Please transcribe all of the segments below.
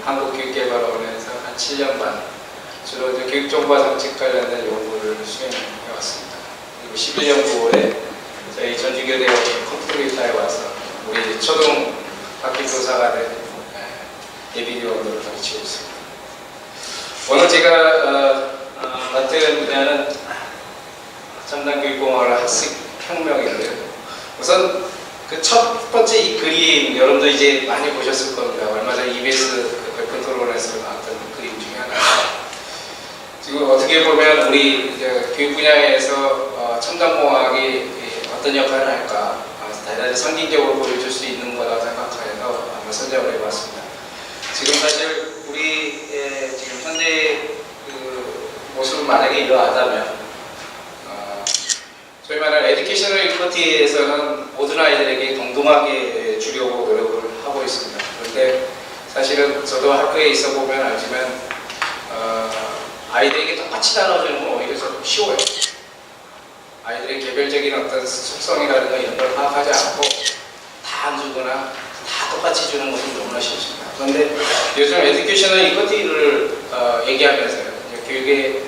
한국교육개발원에서 한 7년 반 주로 이제 교육정보와 정책 관련된 연구를 수행해왔습니다. 그리고 11년 9월에 저희 전주교대 컴퓨터기사에 와서 우리 초등 학기 교사가 된 예비교원들을 가르치고 있습니다. 오늘 제가 맡은 분야는 첨단교육공학을 학습혁명인데요. 우선 그 첫 번째 이 그림 여러분도 이제 많이 보셨을 겁니다. 얼마 전에 EBS 백분 토론에서 나왔던 그림 중에 하나. 지금 어떻게 보면 우리 이제 교육 분야에서 첨단공학이 어떤 역할을 할까 대단히 상징적으로 보여줄 수 있는 거라고 생각해서 한번 선정을 해봤습니다. 지금 사실 우리 지금 현재 그 모습을 만약에 이러하다면 소위 말하는 에듀케이셔널 이퀄리티에서는 모든 아이들에게 동등하게 주려고 노력을 하고 있습니다. 그런데 사실은 저도 학교에 있어 보면 알지만 아이들에게 똑같이 나눠주는 건 오히려 좀 쉬워요. 아이들의 개별적인 어떤 속성이라든가 이런 걸 파악하지 않고 다 안 주거나 다 똑같이 주는 것은 너무나 쉽습니다. 그런데 요즘 에듀케이셔널 이퀄리티를 얘기하면서요. 교육의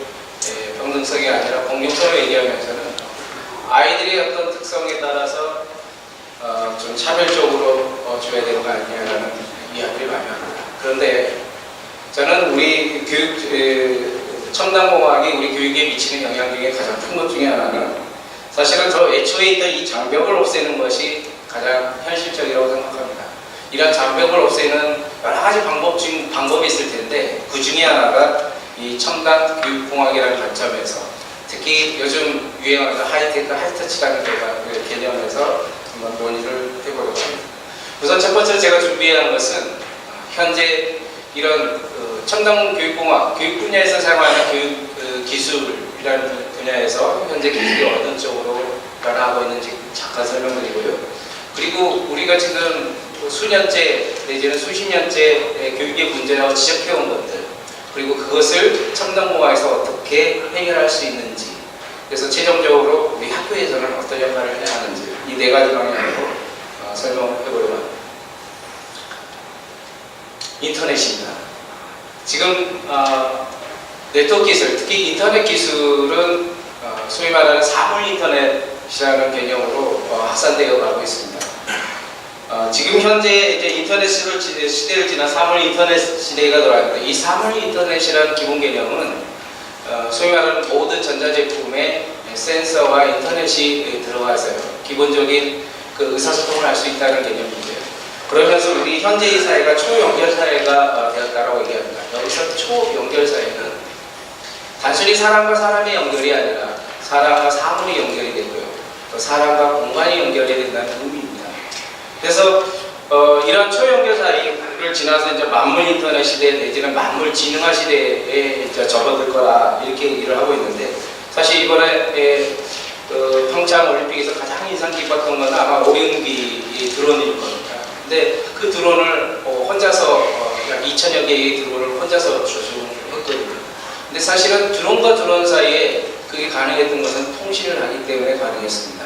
평등성이 아니라 공정성을 얘기하면서는 아이들의 어떤 특성에 따라서 좀 차별적으로 줘야 되는 거 아니냐라는 이야기를 많이 합니다. 그런데 저는 우리 교육, 첨단공학이 우리 교육에 미치는 영향 중에 가장 큰 것 중에 하나는 사실은 저 애초에 있던 이 장벽을 없애는 것이 가장 현실적이라고 생각합니다. 이런 장벽을 없애는 여러 가지 방법이 있을 텐데 그 중에 하나가 이 첨단 교육공학이라는 관점에서 특히 요즘 유행하는 하이테크, 하이터치라는 개념에서 한번 논의를 해보려고 합니다. 우선 첫 번째 제가 준비한 것은 현재 이런 첨단 교육공학, 교육 분야에서 사용하는 교육 기술이라는 분야에서 현재 기술이 어느 쪽으로 변화하고 있는지 잠깐 설명드리고요. 그리고 우리가 지금 수년째 내지는 수십 년째 교육의 문제라고 지적해온 것들, 그리고 그것을 첨단공학에서 어떻게 해결할 수 있는지, 그래서 최종적으로 우리 학교에서는 어떤 역할을 해야 하는지 이 네 가지 방향으로 설명을 해보려고 합니다. 인터넷입니다. 지금 네트워크 기술, 특히 인터넷 기술은 소위 말하는 사물 인터넷이라는 개념으로 확산되어 가고 있습니다. 지금 현재 이제 인터넷 시대를 지난 사물 인터넷 시대가 돌아왔는데 이 사물 인터넷이라는 기본 개념은 소위 말하는 모든 전자제품에 센서와 인터넷이 들어가서요. 기본적인 그 의사소통을 할 수 있다는 개념인데요. 그러면서 우리 현재의 사회가 초연결 사회가 되었다고 얘기합니다. 여기서 초연결 사회는 단순히 사람과 사람의 연결이 아니라 사람과 사물이 연결이 되고요. 또 사람과 공간이 연결이 된다는 의미입니다. 그래서 이런 초연결 사회를 지나서 이제 만물 인터넷 시대 내지는 만물 지능화 시대에 이제 접어들 거라 이렇게 얘기를 하고 있는데 사실 이번에 평창 올림픽에서 가장 인상 깊었던 건 아마 오륜기 드론일 겁니다. 근데 그 드론을 혼자서 약 2,000여 개의 드론을 혼자서 조종했거든요. 근데 사실은 드론과 드론 사이에 그게 가능했던 것은 통신을 하기 때문에 가능했습니다.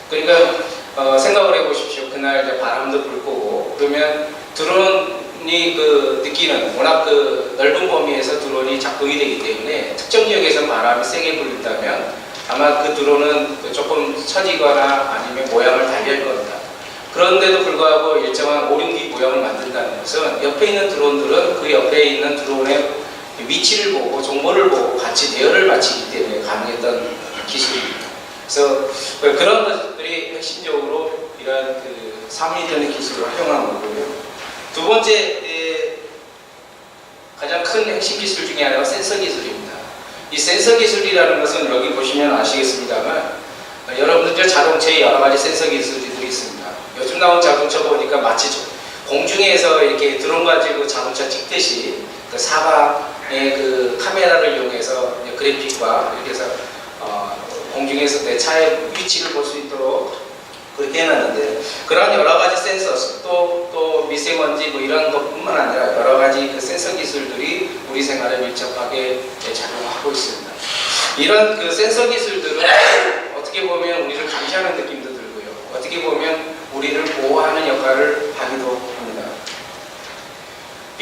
그러니까 생각을 해보십시오. 그날 이제 바람도 불 거고 그러면 드론이 느끼는 워낙 넓은 범위에서 드론이 작동이 되기 때문에 특정 지역에서 바람이 세게 불린다면 아마 그 드론은 조금 처지거나 아니면 모양을 달리할 겁니다. 그런데도 불구하고 일정한 오륜기 모양을 만든다는 것은 옆에 있는 드론들은 그 옆에 있는 드론의 위치를 보고 정보를 보고 같이 대열을 맞추기 때문에 가능했던 기술입니다. 그래서 그런 것들이 핵심적으로 이러한 사물인터넷 기술을 활용한 거고요. 두 번째 가장 큰 핵심 기술 중에 하나가 센서 기술입니다. 이 센서 기술이라는 것은 여기 보시면 아시겠습니다만 여러분들 자동차에 여러 가지 센서 기술들이 있습니다. 요즘 나온 자동차 보니까 마치 공중에서 이렇게 드론 가지고 자동차 찍듯이 그 사방의 카메라를 이용해서 그래픽과 이렇게 해서 공중에서 내 차의 위치를 볼 수 있도록 그렇게 해놨는데 그런 여러 가지 센서, 습도, 또 미세먼지 이런 것뿐만 아니라 여러 가지 센서 기술들이 우리 생활에 밀접하게 작용하고 있습니다. 이런 센서 기술들은 어떻게 보면 우리를 감시하는 느낌도 들고요. 어떻게 보면 우리를 보호하는 역할을 하기도 합니다.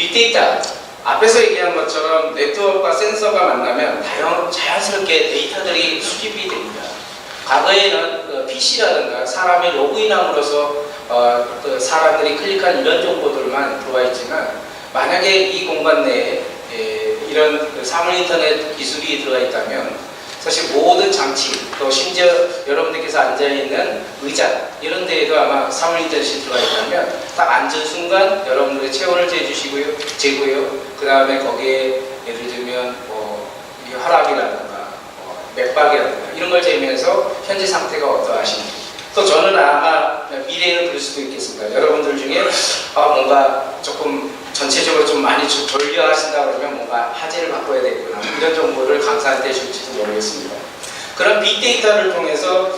빅데이터, 앞에서 얘기한 것처럼 네트워크와 센서가 만나면 자연스럽게 데이터들이 수집이 됩니다. 과거에는 PC라든가 사람이 로그인함으로써 사람들이 클릭한 이런 정보들만 들어와 있지만, 만약에 이 공간 내에 이런 사물 인터넷 기술이 들어가 있다면 사실 모든 장치, 또 심지어 여러분들께서 앉아있는 의자 이런 데에도 아마 사물 인터넷이 들어가 있다면 딱 앉은 순간 여러분들의 체온을 재고요. 그 다음에 거기에 예를 들면 혈압이라든가 맥박이라든가 이런 걸 재면서 현재 상태가 어떠하신지, 또 저는 아마 미래에는 그럴 수도 있겠습니다. 여러분들 중에 뭔가 조금 전체적으로 좀 많이 졸려 하신다 그러면 뭔가 화제를 바꿔야 되겠구나, 이런 정보를 강사한테 줄지도 모르겠습니다. 그런 빅데이터를 통해서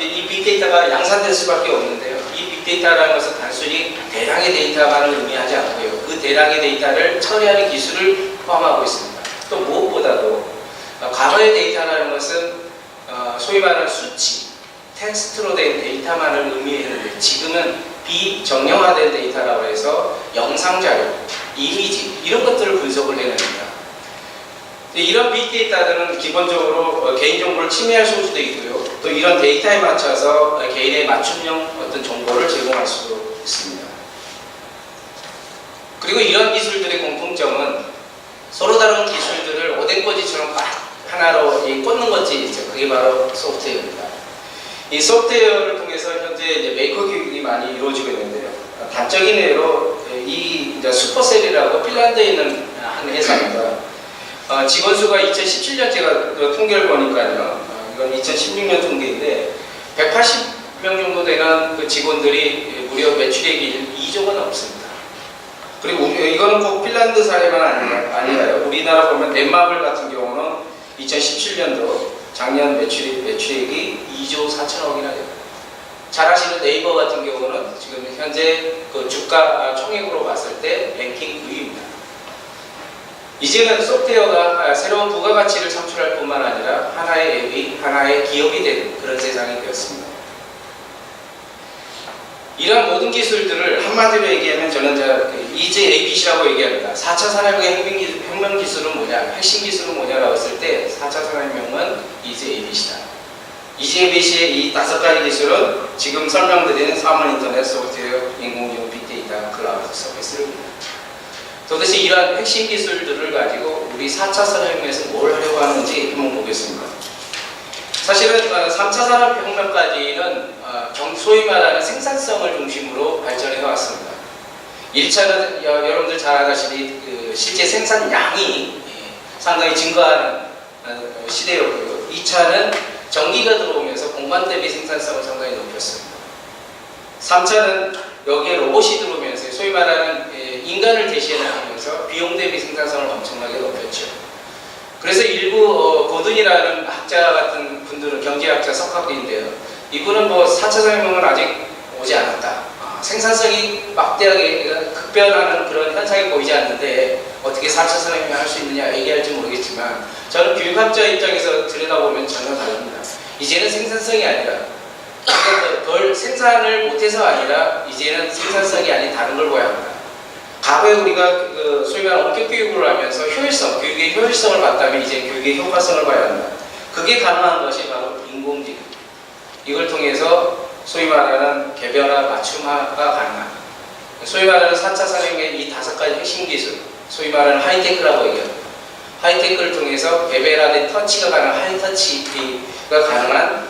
이 빅데이터가 양산될 수밖에 없는데요. 이 빅데이터라는 것은 단순히 대량의 데이터만을 의미하지 않고요. 그 대량의 데이터를 처리하는 기술을 포함하고 있습니다. 또 무엇보다도 과거의 데이터라는 것은 소위 말하는 수치, 텍스트로 된 데이터만을 의미했는데 지금은 비정형화된 데이터라고 해서 영상자료, 이미지 이런 것들을 분석을 해냅니다. 이런 빅데이터들은 기본적으로 개인정보를 침해할 소지도 있고요. 또 이런 데이터에 맞춰서 개인의 맞춤형 어떤 정보를 제공할 수도 있습니다. 그리고 이런 기술들의 공통점은 서로 다른 기술들을 오뎅꼬지처럼 막 하나로 꽂는 것이 있죠. 그게 바로 소프트웨어입니다. 이 소프트웨어를 통해서 현재 이제 메이커 교육이 많이 이루어지고 있는데요. 단적인 예로 이 슈퍼셀이라고 핀란드에 있는 한 회사입니다. 직원 수가 2017년 제가 통계를 보니까요. 이건 2016년 통계인데 180명 정도 되는 그 직원들이 무려 매출액이 2조가 넘습니다. 그리고 이거는 꼭 핀란드 사례만 아니라요. 우리나라 보면 넷마블 같은 경우는 2017년도 작년 매출액이 2조 4천억이나 됩니다. 잘 아시는 네이버 같은 경우는 지금 현재 그 주가 총액으로 봤을 때 랭킹 2위입니다. 이제는 소프트웨어가 새로운 부가가치를 창출할 뿐만 아니라 하나의 앱이 하나의 기업이 되는 그런 세상이 되었습니다. 이러한 모든 기술들을 한마디로 얘기하면 저는 이제 ABC라고 얘기합니다. 4차 산업혁명 기술은 뭐냐, 핵심 기술은 뭐냐라고 했을 때 4차 산업혁명은 이제 ABC다. 이제 ABC의 이 5가지 기술은 지금 설명드린 사물인터넷, 소프트웨어, 인공지능, 빅데이터, 클라우드 서비스입니다. 도대체 이러한 핵심 기술들을 가지고 우리 4차 산업혁명에서 뭘 하려고 하는지 한번 보겠습니다. 사실은 3차 산업혁명까지는 소위 말하는 생산성을 중심으로 발전해 왔습니다. 1차는 여러분들 잘 아시다시피 실제 생산량이 상당히 증가하는 시대였고요. 2차는 전기가 들어오면서 공간 대비 생산성을 상당히 높였습니다. 3차는 여기에 로봇이 들어오면서 소위 말하는 인간을 대신하면서 비용 대비 생산성을 엄청나게 높였죠. 그래서 일부 고든이라는 학자 같은 분들은 경제학자 석학인데요. 이분은 4차 산업혁명은 아직 오지 않았다. 생산성이 막대하게 급변하는 그런 현상이 보이지 않는데 어떻게 4차 산업혁명을 할 수 있느냐 얘기할지 모르겠지만 저는 교육학자 입장에서 들여다보면 전혀 다릅니다. 이제는 생산성이 아니라 그걸 생산을 못해서 아니라 이제는 생산성이 아닌 다른 걸 봐야 합니다. 과거에 우리가 소위 말하는 원격 교육을 하면서 교육의 효율성을 봤다면 이제 교육의 효과성을 봐야 한다. 그게 가능한 것이 바로 인공지능. 이걸 통해서 소위 말하는 개별화, 맞춤화가 가능한, 소위 말하는 4차 산업혁명의 이 5가지 핵심 기술, 소위 말하는 하이테크라고 얘기합니다. 하이테크를 통해서 개별화된 터치가 가능한 하이터치가 가능한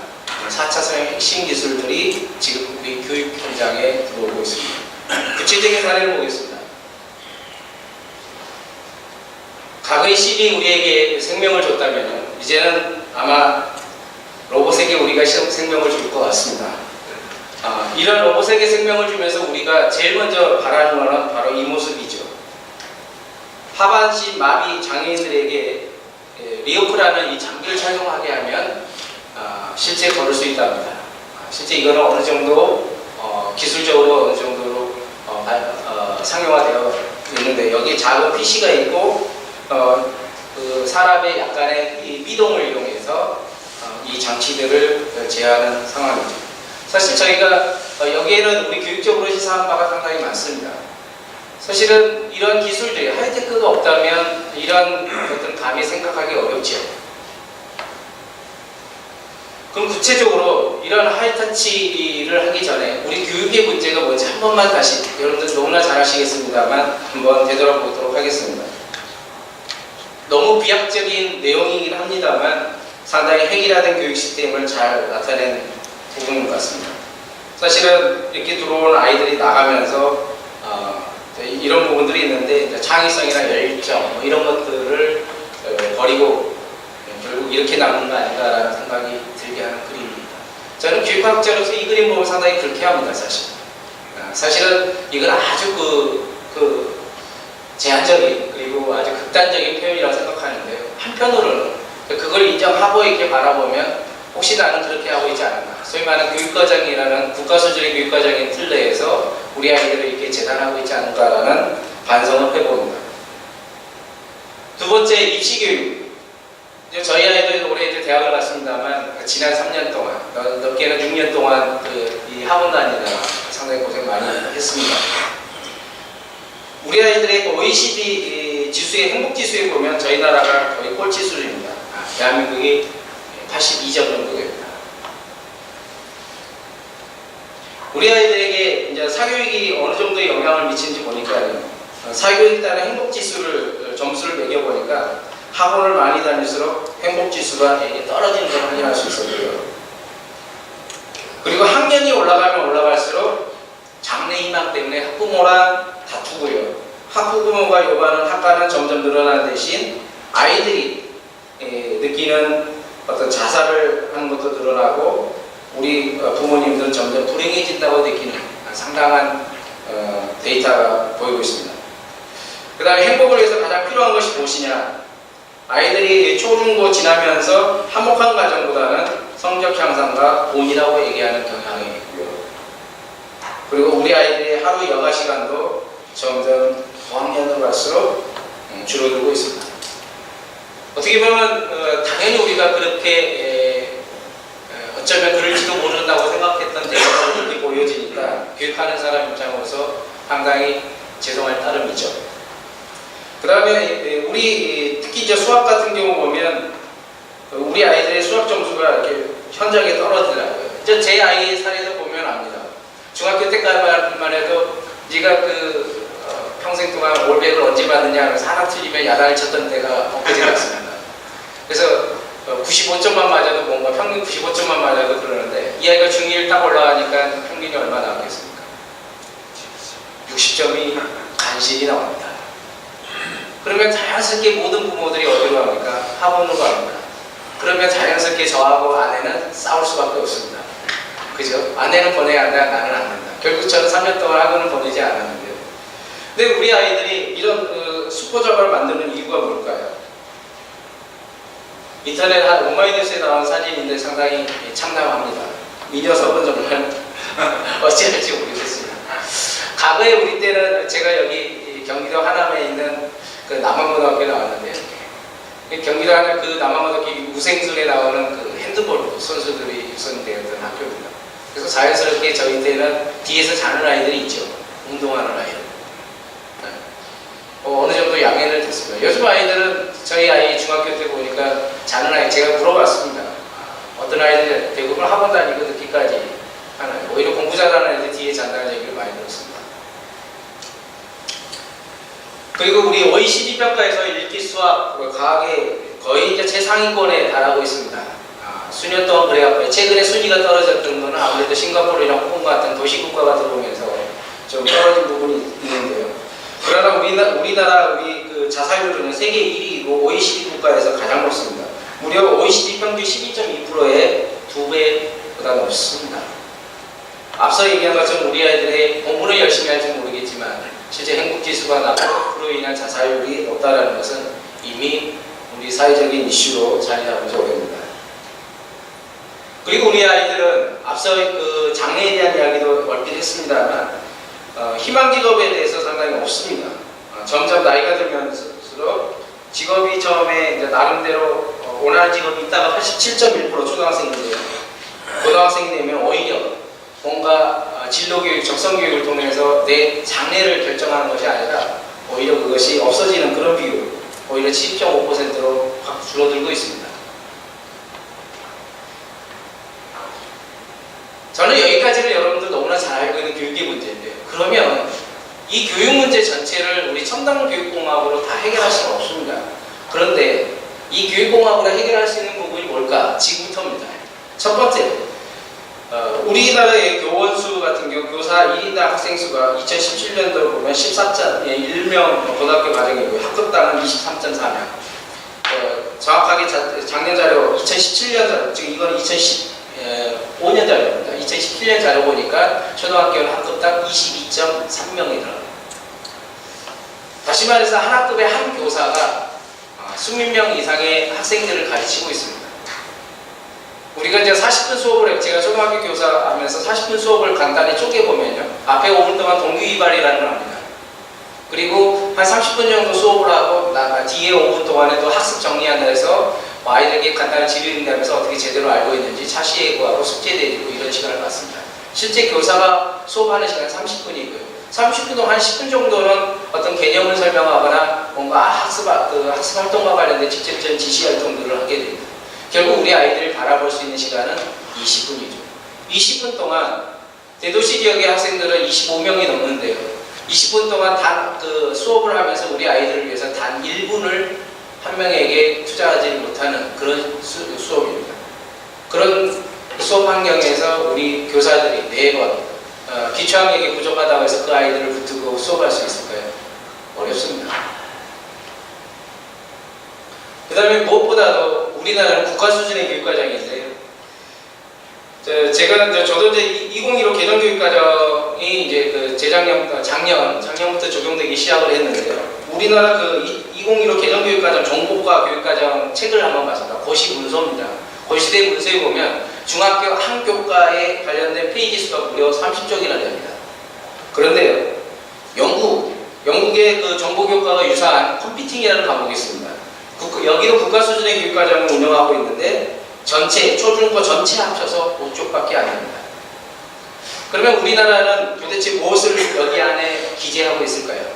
4차 산업혁명 핵심 기술들이 지금 우리 교육 현장에 들어오고 있습니다. 구체적인 사례를 보겠습니다. 과거의 CD이 우리에게 생명을 줬다면 이제는 아마 로봇에게 우리가 생명을 줄 것 같습니다. 이런 로봇에게 생명을 주면서 우리가 제일 먼저 바라는 것은 바로 이 모습이죠. 하반신 마비 장애인들에게 리오프라는 이 장비를 착용하게 하면 실제 걸을 수 있답니다. 실제 이거는 어느 정도 기술적으로 어느 정도로 상용화되어 있는데 여기 작은 PC가 있고 그 사람의 약간의 이 미동을 이용해서 이 장치들을 제어하는 상황이죠. 사실 저희가 여기에는 우리 교육적으로 시사한 바가 상당히 많습니다. 사실은 이런 기술들이 하이테크가 없다면 이런 것들은 감히 생각하기 어렵죠. 그럼 구체적으로 이런 하이터치를 하기 전에 우리 교육의 문제가 뭔지 한 번만 다시, 여러분들 너무나 잘 아시겠습니다만 한번 되돌아보도록 하겠습니다. 너무 비약적인 내용이긴 합니다만 상당히 획일화된 교육 시스템을 잘 나타낸 부분인 것 같습니다. 사실은 이렇게 들어온 아이들이 나가면서 이런 부분들이 있는데 창의성이나 열정 이런 것들을 버리고 결국 이렇게 남는 거 아닌가라는 생각이 들게 하는 그림입니다. 저는 교육학자로서 이 그림 보면 상당히 불쾌합니다. 사실은 이건 아주 제한적인 그리고 아주 극단적인 표현이라고 생각하는데요. 한편으로는 그걸 인정하고 이렇게 바라보면 혹시 나는 그렇게 하고 있지 않은가, 소위 말하는 교육과정이라는 국가수준의 교육과정의 틀 내에서 우리 아이들을 이렇게 재단하고 있지 않은가라는 반성을 해봅니다. 두 번째, 입시교육. 저희 아이들이 올해 이제 대학을 갔습니다만 지난 3년 동안, 넓게는 6년 동안 이 학원 다니다가 상당히 고생 많이 했습니다. 우리 아이들의 OECD 지수의 행복지수에 보면 저희 나라가 거의 꼴찌 수준입니다. 대한민국이 82점 정도 됩니다. 우리 아이들에게 이제 사교육이 어느 정도 영향을 미치는지 보니까요. 사교육에 따른 행복지수를 점수를 매겨보니까 학원을 많이 다닐수록 행복지수가 떨어지는 걸 확인할 수 있었고요. 그리고 학년이 올라가면 올라갈수록 장래 희망 때문에 학부모랑 다투고요. 학부모가 요구하는 학과는 점점 늘어나는 대신 아이들이 느끼는 어떤 자살을 하는 것도 늘어나고 우리 부모님들은 점점 불행해진다고 느끼는 상당한 데이터가 보이고 있습니다. 그 다음에 행복을 위해서 가장 필요한 것이 무엇이냐? 아이들이 초중고 지나면서 화목한 가정보다는 성적 향상과 돈이라고 얘기하는 경향이 있고요. 그리고 우리 아이들의 하루 여가 시간도 점점 고학년으로 갈수록 줄어들고 있습니다. 어떻게 보면 당연히 우리가 그렇게 어쩌면 그럴지도 모른다고 생각했던 데이터가 이렇게 보여지니까 교육하는 사람 입장으로서 상당히 죄송할 따름이죠. 그 다음에 우리 특히 이제 수학 같은 경우 보면 우리 아이들의 수학 점수가 이렇게 현저하게 떨어지더라고요. 이제 제 아이 사례도 보면 압니다. 중학교 때까지만 해도 네가 평생 동안 올백을 언제 받느냐 하면서 하나 틀리면 야단을 쳤던 때가 엊그제 같습니다. 그래서 95점만 맞아도 뭔가 평균 95점만 맞아도 그러는데 이 아이가 중1 딱 올라가니까 평균이 얼마 나오겠습니까? 60점이 간신히 나옵니다. 그러면 자연스럽게 모든 부모들이 어디로 갑니까? 학원으로 갑니다. 그러면 자연스럽게 저하고 아내는 싸울 수밖에 없습니다. 그죠? 아내는 보내야 한다, 나는 안 된다. 결국 저는 3년 동안 학원을 보내지 않았는데요. 근데 우리 아이들이 이런 수포자를 만드는 이유가 뭘까요? 인터넷 한 오마이뉴스에 나온 사진인데 상당히 참담합니다. 이 녀석은 정말 어찌할지 모르겠습니다. 과거에 우리 때는 제가 여기 경기도 하남에 있는 그 남한고등학교에 나왔는데요. 경기도 하남 그 남한고등학교 우생순에 나오는 그 핸드볼 선수들이 육성되었던 학교입니다. 그래서 자연스럽게 저희 때는 뒤에서 자는 아이들이 있죠. 운동하는 아이들. 어느 정도 양해를 됐습니다. 요즘 아이들은 저희 아이 중학교 때 보니까 자는 아이 제가 물어봤습니다. 어떤 아이들 대부분 학원 다니고 늦게까지 하나요? 오히려 공부 잘하는 애들 뒤에 잔다는 얘기를 많이 들었습니다. 그리고 우리 OECD 평가에서 읽기, 수학, 과학에 거의 이제 최상위권에 달하고 있습니다. 수년 동안 그래갖고 최근에 순위가 떨어졌던 거는 아무래도 싱가포르랑 홍콩 같은 도시국가가 들어오면서 좀 떨어진 부분이 있는데요. 그러나 우리나라 그 자살률은 세계 1위이고 OECD 국가에서 가장 높습니다. 무려 OECD 평균 12.2%의 2배보다 높습니다. 앞서 얘기한 것처럼 우리 아이들의 공부는 열심히 할지 모르겠지만 실제 행복지수가 낮고 그로 인한 자살률이 높다는 것은 이미 우리 사회적인 이슈로 자리 잡은 지 오래입니다. 그리고 우리 아이들은 앞서 그 장래에 대한 이야기도 얼핏 했습니다만 희망 직업에 대해서 상당히 없습니다. 점점 나이가 들면서록 직업이 처음에 이제 나름대로 원하는 직업이 있다가 87.1% 초등학생인데요. 고등학생이 되면 오히려 뭔가 진로교육, 적성교육을 통해서 내 장래를 결정하는 것이 아니라 오히려 그것이 없어지는 그런 비율, 오히려 70.5%로 확 줄어들고 있습니다. 저는 여기까지는 여러분들 너무나 잘 알고 있는 교육의 문제인데요. 그러면 이 교육 문제 전체를 우리 첨단교육공학으로 다 해결할 수는 없습니다. 그런데 이 교육공학으로 해결할 수 있는 부분이 뭘까? 지금부터입니다. 첫 번째, 우리나라의 교원 수 같은 경우 교사 1인당 학생 수가 2017년도로 보면 14.1명 고등학교 과정이고요. 합격당은 23.4명. 정확하게 작년 자료 2017년 자료, 즉 이건 2015년 자료입니다. 2017년 자료 보니까 초등학교는 합격당 22.3명이더라고요. 다시 말해서 한 학급에 한 교사가 20명 이상의 학생들을 가르치고 있습니다. 우리가 이제 40분 수업을 제가 초등학교 교사 하면서 40분 수업을 간단히 쪼개보면요. 앞에 5분 동안 동기위발이라는 걸 합니다. 그리고 한 30분 정도 수업을 하고 뒤에 5분 동안에 또 학습 정리한다 해서 아이들에게 간단한 지리응답에서 어떻게 제대로 알고 있는지 차시 예고하고 숙제 내리고 이런 시간을 갖습니다. 실제 교사가 수업하는 시간 30분이고요. 30분 동안 한 10분 정도는 어떤 개념을 설명하거나 뭔가 학습 활동과 관련된 직접적인 지시 활동들을 하게 됩니다. 결국 우리 아이들을 바라볼 수 있는 시간은 20분이죠. 20분 동안 대도시 지역의 학생들은 25명이 넘는데요. 20분 동안 수업을 하면서 우리 아이들을 위해서 단 1분을 한 명에게 투자하지 못하는 그런 수업입니다. 그런 수업 환경에서 우리 교사들이 매번 기초학력이 부족하다고 해서 그 아이들을 붙들고 수업할 수 있을까요? 어렵습니다. 그 다음에 무엇보다도 우리나라는 국가 수준의 교육과정인데요. 저도 이제 2015 개정교육과정이 이제 작년부터 적용되기 시작을 했는데요. 우리나라 2015 개정교육과정 정보과 교육과정 책을 한번 봤습니다. 고시 문서입니다. 고시대 문서에 보면 중학교 한 교과에 관련된 페이지 수가 무려 30쪽이나 됩니다. 그런데요, 영국의 그 정보교과가 유사한 컴퓨팅이라는 과목이 있습니다. 여기도 국가 수준의 교육과정을 운영하고 있는데 초중고 전체 합쳐서 5쪽밖에 안 됩니다. 그러면 우리나라는 도대체 무엇을 여기 안에 기재하고 있을까요?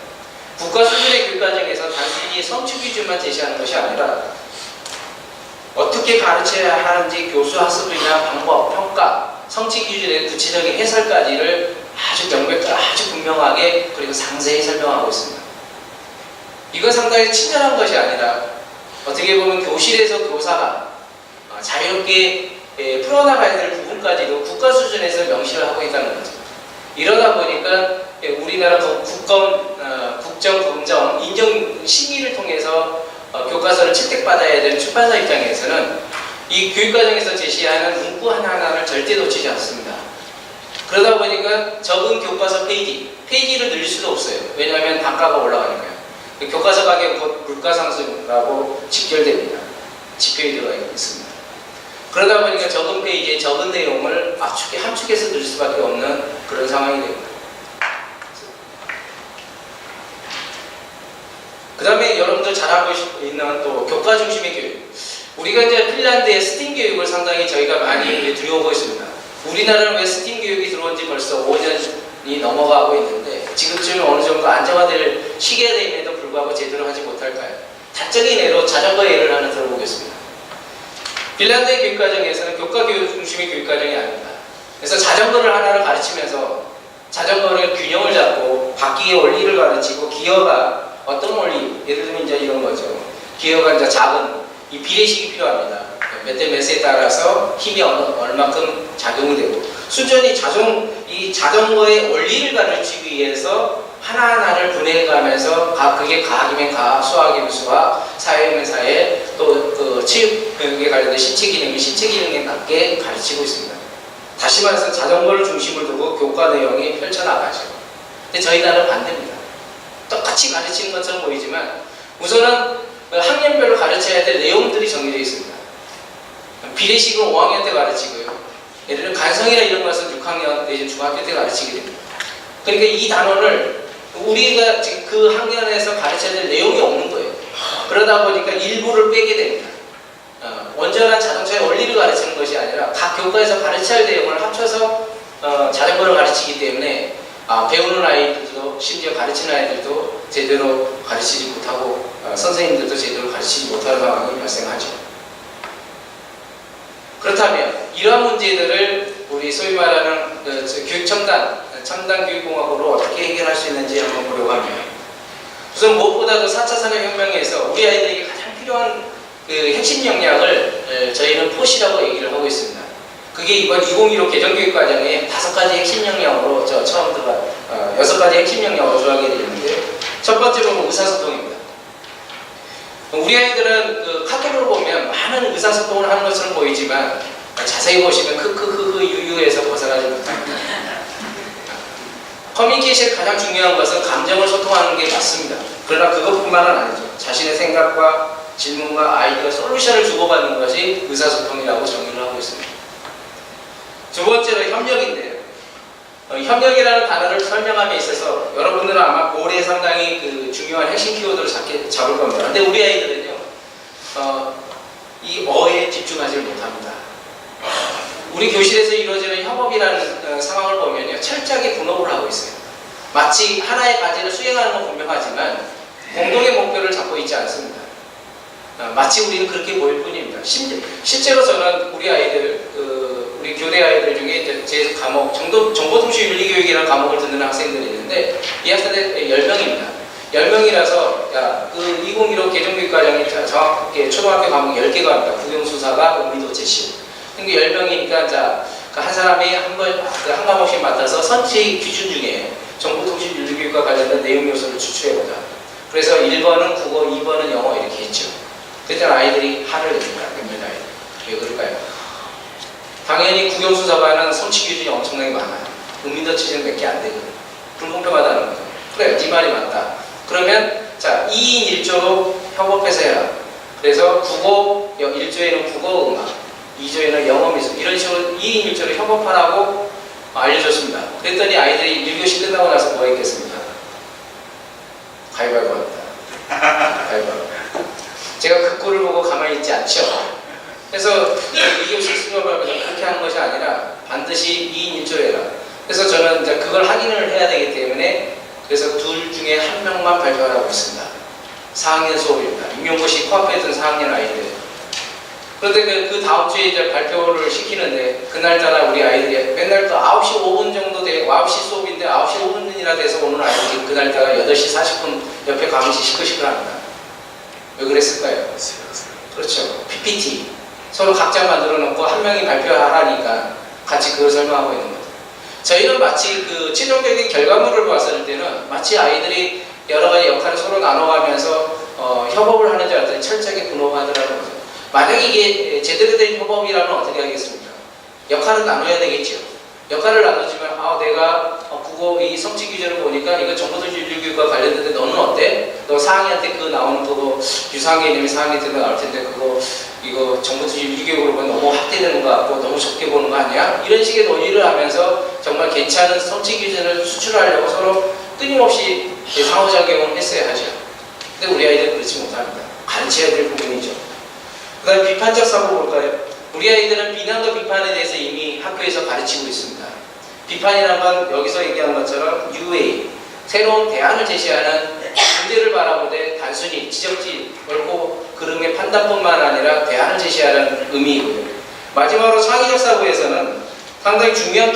국가 수준의 교육과정에서 단순히 성취 기준만 제시하는 것이 아니라 어떻게 가르쳐야 하는지 교수 학습이나 방법, 평가, 성취 기준의 구체적인 해설까지를 아주 명백하게, 아주 분명하게 그리고 상세히 설명하고 있습니다. 이건 상당히 친절한 것이 아니라 어떻게 보면 교실에서 교사가 자유롭게 풀어나가야 될 부분까지도 국가 수준에서 명시를 하고 있다는 거죠. 이러다 보니까 우리나라 국정검정 인정 심의를 통해서 교과서를 채택받아야 되는 출판사 입장에서는 이 교육과정에서 제시하는 문구 하나하나를 절대 놓치지 않습니다. 그러다 보니까 적은 교과서 페이지를 늘릴 수도 없어요. 왜냐하면 단가가 올라가니까요. 교과서 가격 곧 물가 상승하고 직결됩니다. 지표에 들어가 있습니다. 그러다 보니까 적은 페이지에 적은 내용을 함축해서 넣을 수밖에 없는 그런 상황이 됩니다. 그 다음에 여러분들 잘 알고 있는 또 교과 중심의 교육. 우리가 이제 핀란드의 스팀 교육을 상당히 저희가 많이 들여오고 있습니다. 우리나라는 왜 스팀 교육이 들어온 지 벌써 5년이 넘어가고 있는데 지금쯤 어느 정도 안정화될 시기가 됨에도 불구하고 제대로 하지 못할까요? 단적인 예로 자전거 예를 하나 들어보겠습니다. 핀란드의 교육과정에서는 교과 교육 중심의 교육과정이 아닙니다. 그래서 자전거를 하나를 가르치면서 자전거를 균형을 잡고 바퀴의 원리를 가르치고 기어가 어떤 원리, 예를 들면 이제 이런 거죠. 기어가 이제 작은 이 비례식이 필요합니다. 몇 대 몇에 따라서 힘이 얼마큼 작용이 되고 순전히 이 자전거의 원리를 가르치기 위해서 하나하나를 분해가면서 그게 과학이면 과학, 수학이면 수학, 사회면 사회, 또 그 체육 교육에 관련된 신체 기능이면 신체 기능에 맞게 가르치고 있습니다. 다시 말해서 자전거를 중심을 두고 교과 내용이 펼쳐나가죠. 근데 저희 나라는 반대입니다. 똑같이 가르치는 것처럼 보이지만 우선은 학년별로 가르쳐야 될 내용들이 정해져 있습니다. 비례식은 5학년 때 가르치고요. 예를 들면 간성이나 이런 것은 6학년 내지 중학교 때 가르치게 됩니다. 그러니까 이 단원을 우리가 지금 그 학년에서 가르쳐야 될 내용이 없는 거예요. 그러다 보니까 일부를 빼게 됩니다. 온전한 자동차의 원리를 가르치는 것이 아니라 각 교과에서 가르쳐야 할 내용을 합쳐서 자전거를 가르치기 때문에 배우는 아이들도 심지어 가르치는 아이들도 제대로 가르치지 못하고 선생님들도 제대로 가르치지 못하는 상황이 발생하죠. 그렇다면 이러한 문제들을 우리 소위 말하는 첨단 교육공학으로 어떻게 해결할 수 있는지 한번 보려고 합니다. 우선 무엇보다도 4차 산업혁명에서 우리 아이들에게 가장 필요한 그 핵심 역량을 저희는 포시라고 얘기를 하고 있습니다. 그게 이번 2015 개정교육과정에 5가지 핵심 역량으로 처음 들어가 6가지 핵심 역량으로 들어가게 되는데, 첫 번째로는 의사소통입니다. 우리 아이들은 그 카톡을 보면 많은 의사소통을 하는 것처럼 보이지만 자세히 보시면 크크흐흐 유유에서 벗어나지 못합니다. 커뮤니케이션의 가장 중요한 것은 감정을 소통하는 게 맞습니다. 그러나 그것뿐만은 아니죠. 자신의 생각과 질문과 아이디어, 솔루션을 주고받는 것이 의사소통이라고 정의를 하고 있습니다. 두 번째로 협력인데요. 협력이라는 단어를 설명함에 있어서 여러분들은 아마 올해 상당히 그 중요한 핵심 키워드를 잡을 겁니다. 근데 우리 아이들은요, 이 어에 집중하지 못합니다. 우리 교실에서 이루어지는 협업이라는 상황을 보면요, 철저하게 분업을 하고 있어요. 마치 하나의 과제를 수행하는 건 분명하지만 공동의 목표를 잡고 있지 않습니다. 마치 우리는 그렇게 보일 뿐입니다. 실제로 저는 우리 아이들, 우리 교대 아이들 중에 제 과목, 정보통신윤리교육이라는 과목을 듣는 학생들이 있는데, 이 학생들 10명입니다. 10명이라서, 그 2015 개정교육과정이 정확하게 초등학교 과목 10개가 합니다. 국영수사가 의미도제시. 그러니까 10명이니까, 한 사람이 한 과목씩 맡아서 선취 기준 중에 정보통신윤리교육과 관련된 내용 요소를 추출해보자. 그래서 1번은 국어, 2번은 영어 이렇게 했죠. 그때 아이들이 화를 냅니다. 몇몇 아이들. 왜 그럴까요? 당연히 국영수사반은 성취 기준이 엄청나게 많아요. 국민도체제는 몇 개 안 되거든요. 불공평하다는 거죠. 그래, 네 말이 맞다. 그러면 자, 2인 1조로 협업해서 해라. 그래서 국어 1조에는 국어 음악, 2조에는 영어 미술, 이런 식으로 2인 1조로 협업하라고 알려줬습니다. 그랬더니 아이들이 1교시 끝나고 나서 뭐 했겠습니까? 가위바위보 합니다. 가위바위보. 제가 그 꼴을 보고 가만히 있지 않죠. 그래서 2교시 수업을 하면서 그렇게 하는 것이 아니라 반드시 2인 1조로 해라. 그래서 저는 이제 그걸 확인을 해야 되기 때문에, 그래서 둘 중에 한 명만 발표를 하고 있습니다. 4학년 수업입니다. 임용고시 코앞에 든 4학년 아이들. 그런데 그 다음 주에 이제 발표를 시키는데, 그날따라 우리 아이들이 맨날 또 9시 5분 정도 되고, 9시 수업인데 9시 5분이나 돼서 오는 아이들이 그날따라 8시 40분 옆에 가면서 시끌시끌합니다. 왜 그랬을까요? 그렇죠. PPT. 서로 각자 만들어 놓고 한 명이 발표하라니까 같이 그걸 설명하고 있는 거죠. 저희는 마치 그 최종적인 결과물을 봤을 때는 마치 아이들이 여러 가지 역할을 서로 나눠가면서 협업을 하는 줄 알았더니 철저하게 분업하더라는 거죠. 만약 이게 제대로 된 협업이라면 어떻게 하겠습니까? 역할을 나눠야 되겠죠. 역할을 나누지만 내가 국어 이 성취 기준을 보니까 이거 정보통신윤리교육과 관련된데 너는 어때? 너 4학년한테 그거 나오는 그거 유사한 개념이 4학년 때 나올 텐데 이거 정보통신윤리교육으로 보면 너무 확대되는 것 같고 너무 적게 보는 거 아니야? 이런 식의 논의를 하면서 정말 괜찮은 성취 기준을 수출하려고 서로 끊임없이 상호작용을 했어야 하죠. 근데 우리 아이들은 그렇지 못합니다. 가르쳐야 될 부분이죠. 그 다음에 비판적 사고 볼까요? 우리 아이들은 비난과 비판에 대해서 이미 학교에서 가르치고 있습니다. 비판이라는 건 여기서 얘기한 것처럼 UA, 새로운 대안을 제시하는, 문제를 바라보되 단순히 지적지, 옳고 그름의 판단뿐만 아니라 대안을 제시하는 의미이고요. 마지막으로 창의적 사고에서는 상당히 중요한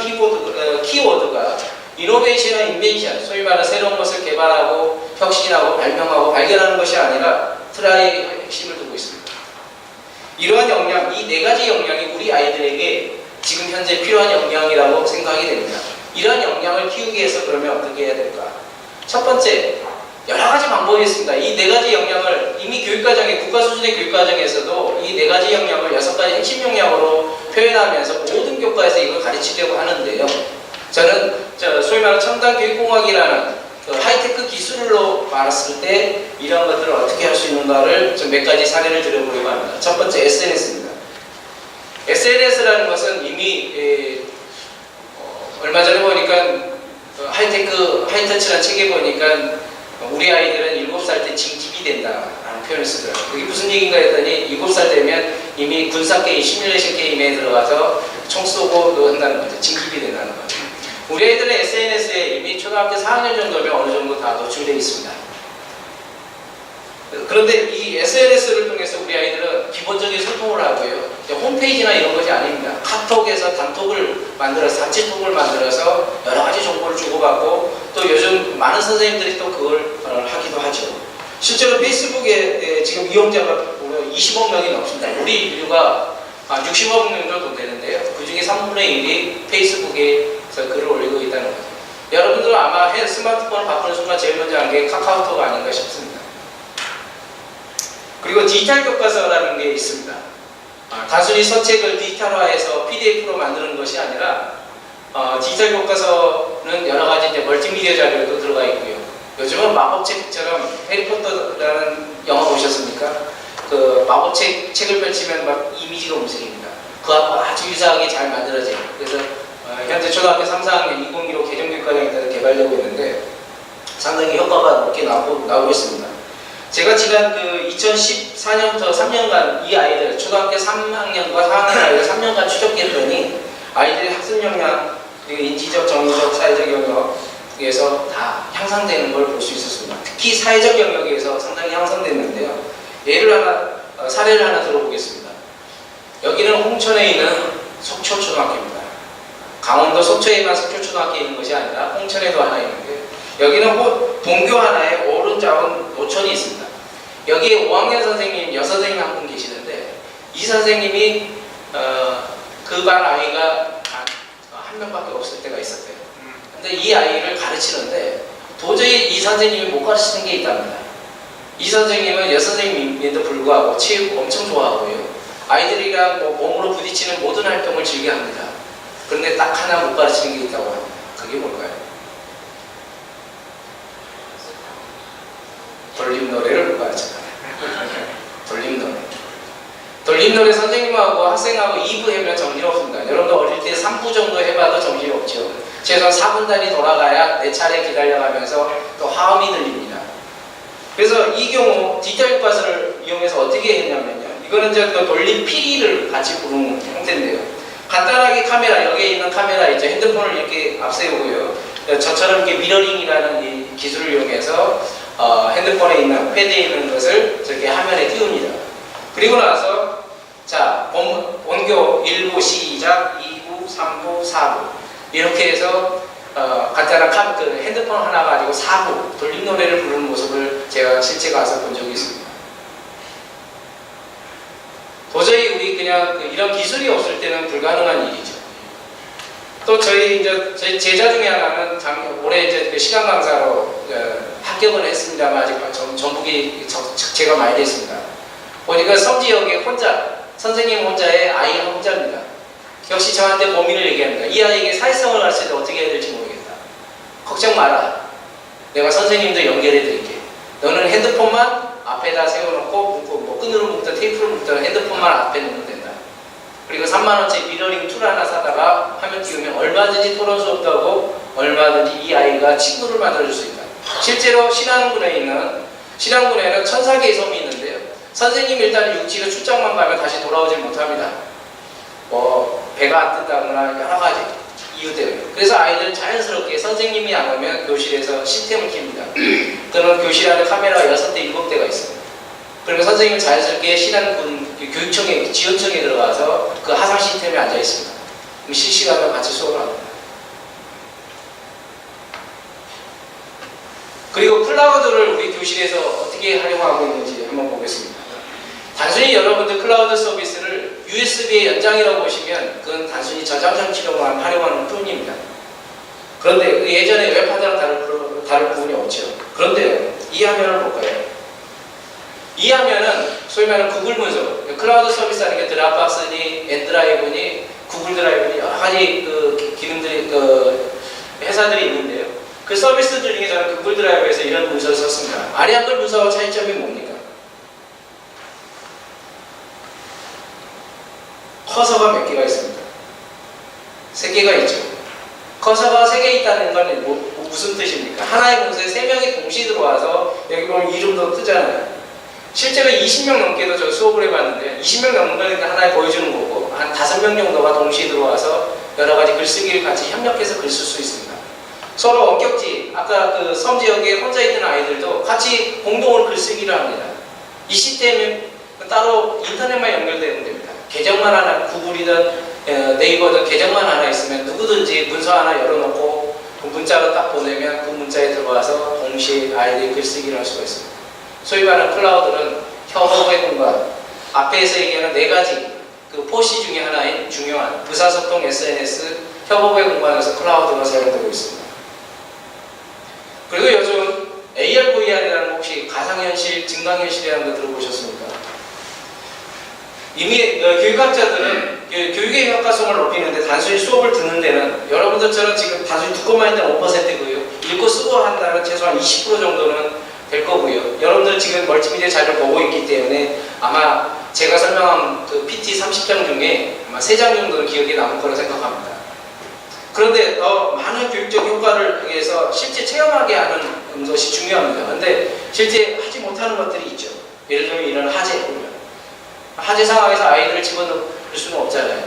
키워드가 이노베이션과 인벤션, 소위 말하는 새로운 것을 개발하고 혁신하고 발명하고 발견하는 것이 아니라 트라이의 핵심을 두고 있습니다. 이러한 역량, 이 4가지 역량이 우리 아이들에게 지금 현재 필요한 역량이라고 생각이 됩니다. 이러한 역량을 키우기 위해서 그러면 어떻게 해야 될까? 첫 번째, 여러 가지 방법이 있습니다. 이 4가지 역량을 이미 교육과정에, 국가 수준의 교육과정에서도 이 4가지 역량을 6가지 핵심 역량으로 표현하면서 모든 교과에서 이걸 가르치려고 하는데요. 저는 소위 말하는 첨단 교육공학이라는 하이테크 기술로 말했을 때 이런 것들을 어떻게 할 수 있는가를 좀 몇 가지 사례를 들어보려고 합니다. 첫 번째, SNS입니다. SNS라는 것은 이미 얼마 전에 보니까 하이터치라는 책에 보니까 우리 아이들은 7살 때 징집이 된다라는 표현을 쓰더라고요. 그게 무슨 얘기인가 했더니 7살 되면 이미 군사게임, 시뮬레이션 게임에 들어가서 총 쏘고 한다는 거죠. 징집이 된다는 거죠. 우리 애들은 SNS에 이미 초등학교 4학년 정도면 어느 정도 다 노출되어 있습니다. 그런데 이 SNS를 통해서 우리 아이들은 기본적인 소통을 하고요. 홈페이지나 이런 것이 아닙니다. 카톡에서 단톡을 만들어서, 단체톡을 만들어서 여러 가지 정보를 주고받고 또 요즘 많은 선생님들이 또 그걸 하기도 하죠. 실제로 페이스북에 지금 이용자가 20억 명이 넘습니다. 우리 인류가 60억 명 정도 되는데요. 그 중에 3분의 1이 페이스북에서 글을 올리고 있다는 거죠. 여러분들은 아마 스마트폰을 바꾸는 순간 제일 먼저 한 게 카카오톡 아닌가 싶습니다. 그리고 디지털 교과서라는 게 있습니다. 단순히 서책을 디지털화해서 PDF로 만드는 것이 아니라 디지털 교과서는 여러 가지 이제 멀티미디어 자료도 들어가 있고요. 요즘은 마법책처럼 해리포터라는 영화 보셨습니까? 그 마법책을 펼치면 막 이미지가 움직입니다. 그하고 아주 유사하게 잘 만들어져요. 그래서 현재 초등학교 3, 4학년 2015 개정교육과정에 따라 개발되고 있는데 상당히 효과가 높게 나오고 있습니다. 제가 지난 그 2014년부터 3년간 이 아이들 초등학교 3학년과 4학년 아이들 3년간 추적했더니 아이들의 학습 역량 그리고 인지적, 정의적, 사회적 영역에서 다 향상되는 걸 볼 수 있었습니다. 특히 사회적 영역에서 상당히 향상됐는데요. 사례를 하나 들어보겠습니다. 여기는 홍천에 있는 속초초등학교입니다. 강원도 속초에만 속초초등학교 있는 것이 아니라 홍천에도 하나 있는데 여기는 동교 하나에 오른좌운 노천이 있습니다. 여기에 5학년 선생님, 여선생님 한 분 계시는데 이 선생님이 그 반 아이가 한 명밖에 없을 때가 있었대요. 근데 이 아이를 가르치는데 도저히 이 선생님이 못 가르치는 게 있답니다. 이 선생님은 여선생님에도 불구하고 체육 엄청 좋아하고요. 아이들이랑 몸으로 부딪히는 모든 활동을 즐겨합니다. 그런데 딱 하나 못 가르치는 게 있다고 합니다. 그게 뭘까요? 돌림노래를 못 가르쳐요. 돌림노래. 돌림노래 선생님하고 학생하고 2부 해면 정신없습니다. 여러분도 어릴 때 3부 정도 해봐도 정신없죠. 최소한 4분단이 돌아가야 내 차례 기다려가면서 또 화음이 들립니다. 그래서 이 경우 디지털 교과서를 이용해서 어떻게 했냐면요. 이거는 이제 그 돌림 피리를 같이 부르는 형태인데요. 간단하게 카메라, 여기에 있는 카메라 있죠. 핸드폰을 이렇게 앞세우고요. 저처럼 이렇게 미러링이라는 이 기술을 이용해서 핸드폰에 있는, 패드에 있는 것을 저렇게 화면에 띄웁니다. 그리고 나서, 자, 원교 1부 시작, 2부, 3부, 4부. 이렇게 해서, 간단한 핸드폰 하나 가지고 4부, 돌림 노래를 부르는 모습을 제가 실제 가서 본 적이 있습니다. 도저히 우리 그냥 이런 기술이 없을 때는 불가능한 일이죠. 또 저희 제자 중에 하나는 올해 이제 시간 강사로 합격을 했습니다만 아직 전북이 제가 많이 됐습니다. 보니까 성지역에 선생님 혼자의 아이 혼자입니다. 역시 저한테 고민을 얘기합니다. 이 아이에게 사회성을 가르칠 때 어떻게 해야 될지 모르겠다. 걱정 마라. 내가 선생님도 연결해 드릴게. 너는 핸드폰만 앞에다 세워놓고 끈으로 묶든 테이프로 묶든 핸드폰만 앞에 놓으면 된다. 그리고 3만원짜리 미러링 툴 하나 사다가 화면 띄우면 얼마든지 토론 수업도 하고 얼마든지 이 아이가 친구를 만들어줄 수 있다. 실제로 신안군에는 천사계의 섬이 있는데요. 선생님 일단 육지로 출장만 가면 다시 돌아오질 못합니다. 배가 안 뜬다거나 여러 가지 이유 때문에. 그래서 아이들은 자연스럽게 선생님이 안 오면 교실에서 시스템을 킵니다. 또는 교실 안에 카메라가 6대, 7대가 있습니다. 그러면 선생님은 자연스럽게 신안군 교육청에, 지원청에 들어가서 그 하상 시스템에 앉아 있습니다. 그럼 실시간으로 같이 수업을 합니다. 그리고 클라우드를 우리 교실에서 어떻게 활용하고 있는지 한번 보겠습니다. 단순히 여러분들 클라우드 서비스를 USB의 연장이라고 보시면 그건 단순히 저장 장치로만 활용하는 뿐입니다. 그런데 예전에 웹하드랑 다를 부분이 없죠. 그런데 이 화면을 볼까요? 이 화면은 소위 말하는 구글 문서, 클라우드 서비스라는 게 드랍박스니, 엔드라이브니, 구글 드라이브니 여러 가지 기능들이, 회사들이 있는데요. 그 서비스들 중에 저는 구글 드라이브에서 이런 문서를 썼습니다. 아리안글 문서와 차이점이 뭡니까? 커서가 몇 개가 있습니다. 3개가 있죠. 커서가 3개 있다는 건 무슨 뜻입니까? 하나의 문서에 3명이 동시에 들어와서 여기 보면 이름도 뜨잖아요. 실제로 20명 넘게도 저 수업을 해봤는데 20명 넘는 건 하나에 보여주는 거고 한 5명 정도가 동시에 들어와서 여러 가지 글쓰기를 같이 협력해서 글 쓸 수 있습니다. 서로 원격지, 아까 그 섬 지역에 혼자 있는 아이들도 같이 공동으로 글쓰기를 합니다. 이 시스템은 따로 인터넷만 연결되면 됩니다. 계정만 하나, 구글이든 네이버든 계정만 하나 있으면 누구든지 문서 하나 열어놓고 그 문자로 딱 보내면 그 문자에 들어와서 동시에 아이들이 글쓰기를 할 수가 있습니다. 소위 말하는 클라우드는 협업의 공간, 앞에서 얘기하는 네 가지 그 포시 중에 하나인 중요한 의사소통 SNS 협업의 공간에서 클라우드가 사용되고 있습니다. 그리고 요즘 AR, VR이라는 혹시 가상현실, 증강현실이라는 거 들어보셨습니까? 이미 교육학자들은 교육의 효과성을 높이는데 단순히 수업을 듣는 데는 여러분들처럼 지금 단순히 듣고만 있는 5%고요. 읽고 쓰고 한다면 최소한 20% 정도는 될 거고요. 여러분들 지금 멀티미디어 자료를 보고 있기 때문에 아마 제가 설명한 그 PT 30장 중에 아마 3장 정도는 기억에 남을 거라 생각합니다. 그런데 더 많은 교육적 효과를 위해서 실제 체험하게 하는 것이 중요합니다. 그런데 실제 하지 못하는 것들이 있죠. 예를 들면 이런 화재 보면 화재 상황에서 아이들을 집어넣을 수는 없잖아요.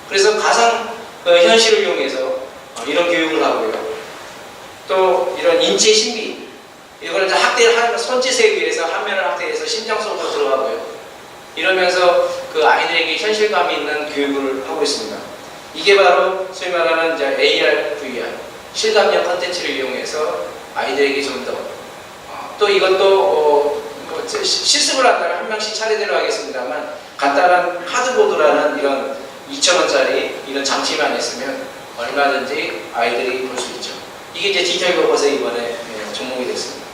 그래서 가상 현실을 이용해서 이런 교육을 하고요. 또 이런 인체 신비, 이걸 이제 학대를 손짓에 의해서 한면을 학대해서 심장 속으로 들어가고요. 이러면서 그 아이들에게 현실감이 있는 교육을 하고 있습니다. 이게 바로 소위 말하는 이제 AR, VR, 실감형 컨텐츠를 이용해서 아이들에게 좀 더 또 이것도 실습을 한다면 한 명씩 차례대로 하겠습니다만 간단한 하드보드라는 이런 2,000원짜리 이런 장치만 있으면 얼마든지 아이들이 볼 수 있죠. 이게 이제 디지털 교과서에 이번에 종목이 됐습니다.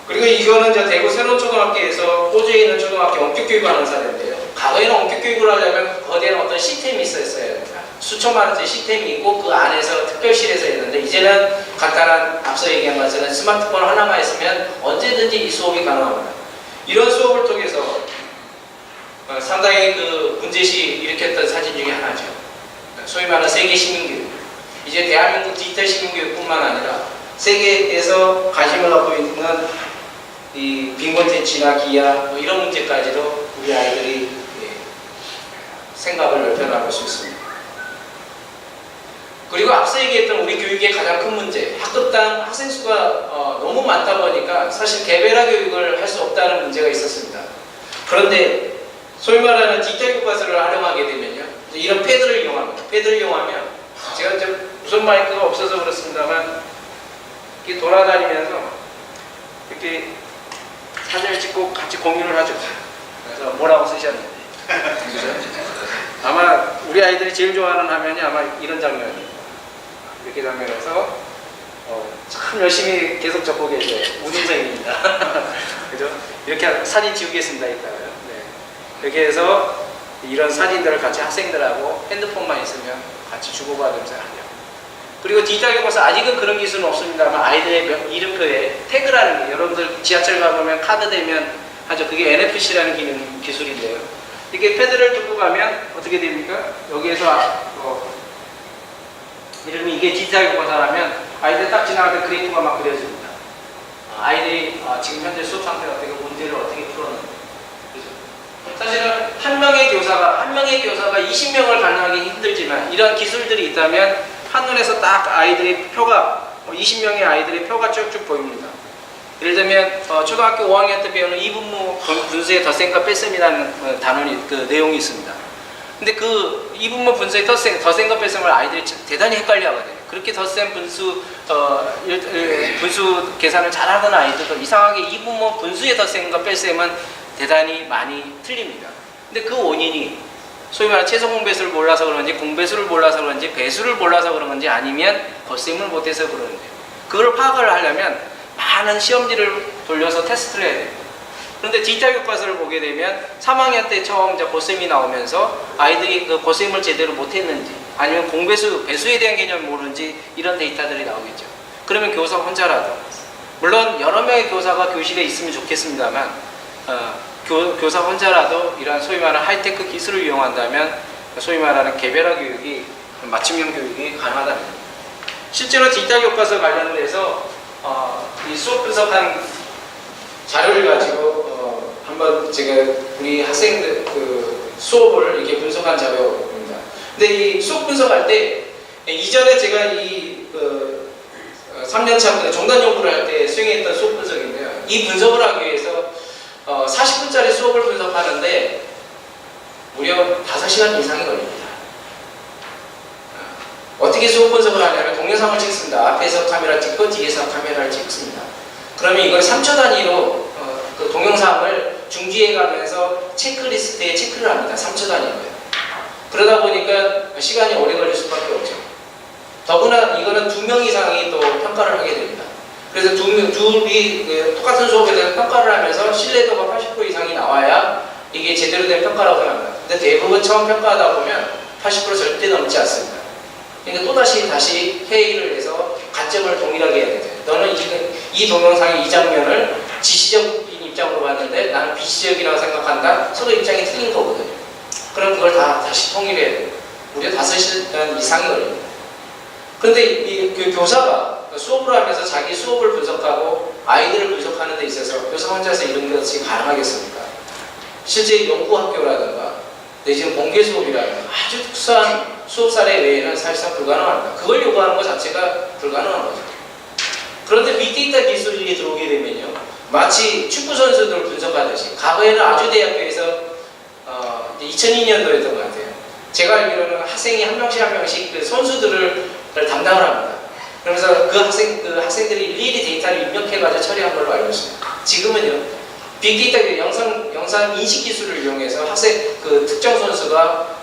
그리고 이거는 이제 대구 새로운초등학교에서 호주에 있는 초등학교 원격교육을 하는 사례인데요. 과거에는 원격교육을 하려면 거대한 어떤 시스템이 있어야 됩니다. 수천만 원짜리 시스템이 있고 그 안에서 특별실에서 했는데 이제는 간단한 앞서 얘기한 것처럼 스마트폰 하나만 있으면 언제든지 이 수업이 가능합니다. 이런 수업을 통해서 상당히 그 문제시 일으켰던 사진 중에 하나죠. 소위 말하는 세계 시민교육. 이제 대한민국 디지털 시민교육뿐만 아니라 세계에서 관심을 갖고 있는 이 빈곤대치나 기아 뭐 이런 문제까지도 우리 아이들이 생각을 넓혀나갈 수 있습니다. 그리고 앞서 얘기했던 우리 교육의 가장 큰 문제, 학급당 학생 수가 너무 많다 보니까 사실 개별화 교육을 할 수 없다는 문제가 있었습니다. 그런데 소위 말하는 디지털 교과서를 활용하게 되면요, 이런 패드를 이용합니다. 패드를 이용하면 제가 이제 무선 마이크가 없어서 그렇습니다만 이렇게 돌아다니면서 이렇게 사진을 찍고 같이 공유를 하죠. 그래서 뭐라고 쓰셨는지. 아마 우리 아이들이 제일 좋아하는 화면이 아마 이런 장면이에요. 이렇게 장면에서 참 열심히 계속 적고 계세요. 우등생입니다. 그죠? 이렇게 사진 지우겠습니다. 이따가요. 네. 이렇게 해서 이런 사진들을 같이 학생들하고 핸드폰만 있으면 같이 주고받으면서 하죠. 그리고 디지털 교과서 아직은 그런 기술은 없습니다만 아이들의 이름표에 태그라는 게 여러분들 지하철 가보면 카드 대면 하죠. 그게 NFC라는 기술인데요. 이렇게 패드를 두고 가면 어떻게 됩니까? 여기에서 예를 들면 이게 디지털 교과서라면 아이들 딱 지나갈 때 그래프가 막 그려집니다. 아이들이 지금 현재 수업 상태가 어떻게 문제를 어떻게 풀었는지. 사실은 한 명의 교사가 20명을 관리하기 힘들지만 이런 기술들이 있다면 한눈에서 딱 아이들의 표가 20명의 아이들의 표가 쭉쭉 보입니다. 예를 들면 초등학교 5학년 때 배우는 이분모 분수의 덧셈과 뺄셈이라는 단원이 그 내용이 있습니다. 근데 그 이분모 분수의 덧셈과 뺄셈을 아이들이 대단히 헷갈려하거든요. 그렇게 덧셈 분수 분수 계산을 잘하던 아이들도 이상하게 이분모 분수의 덧셈과 뺄셈은 대단히 많이 틀립니다. 근데 그 원인이 소위 말하는 최소 공배수를 몰라서 그런지 공배수를 몰라서 그런지 배수를 몰라서 그런 건지 아니면 덧셈을 못해서 그러는데요. 그걸 파악을 하려면 많은 시험지를 돌려서 테스트를 해야 됩니다. 그런데 디지털 교과서를 보게 되면 3학년 때 처음 이제 곱셈이 나오면서 아이들이 그 곱셈을 제대로 못했는지 아니면 공배수, 배수에 대한 개념을 모르는지 이런 데이터들이 나오겠죠. 그러면 교사 혼자라도 물론 여러 명의 교사가 교실에 있으면 좋겠습니다만 교사 혼자라도 이러한 소위 말하는 하이테크 기술을 이용한다면 소위 말하는 개별화 교육이 맞춤형 교육이 가능하답니다. 실제로 디지털 교과서 관련돼서 이 수업 분석한 자료를 가지고 한번 제가 우리 학생들 그 수업을 이렇게 분석한 자료입니다. 근데 이 수업 분석할 때 이전에 제가 이 3년차 종단 연구를 할 때 수행했던 수업 분석인데요. 이 분석을 하기 위해서 40분짜리 수업을 분석하는데 무려 5시간 이상이 걸립니다. 어떻게 수업 분석을 하냐면 동영상을 찍습니다. 앞에서 카메라 찍고 뒤에서 카메라를 찍습니다. 그러면 이걸 3초 단위로 그 동영상을 중지해 가면서 체크리스트에 체크를 합니다. 3초 단위로요. 그러다 보니까 시간이 오래 걸릴 수밖에 없죠. 더구나 이거는 2명 이상이 또 평가를 하게 됩니다. 그래서 둘이 똑같은 수업에 대해서 평가를 하면서 신뢰도가 80% 이상이 나와야 이게 제대로 된 평가라고 생각합니다. 근데 대부분 처음 평가하다 보면 80% 절대 넘지 않습니다. 그러니까 다시 회의를 해서 관점을 동일하게 해야 되죠. 너는 이 동영상의 이 장면을 지시적인 입장으로 봤는데 나는 비시적이라고 생각한다. 서로 입장이 틀린 거거든요. 그럼 그걸 다시 통일해야 돼요. 무려 5시간 이상이 걸립니다. 그런데 그 교사가 수업을 하면서 자기 수업을 분석하고 아이들을 분석하는 데 있어서 교사 혼자서 이런 것이 가능하겠습니까? 실제 연구학교라든가 내지는 공개 수업이라든가 아주 특수한 수업 사례 외에는 사실상 불가능합니다. 그걸 요구하는 것 자체가 불가능한 거죠. 그런데 빅데이터 기술이 들어오게 되면요, 마치 축구 선수들을 분석하듯이 과거에는 아주대학교에서 2002년도였던 것 같아요. 제가 알기로는 학생이 한 명씩 그 선수들을 담당을 합니다. 그러면서 그 학생들이 일일이 데이터를 입력해가지고 처리한 걸로 알고 있습니다. 지금은요, 빅데이터 영상 인식 기술을 이용해서 그 특정 선수가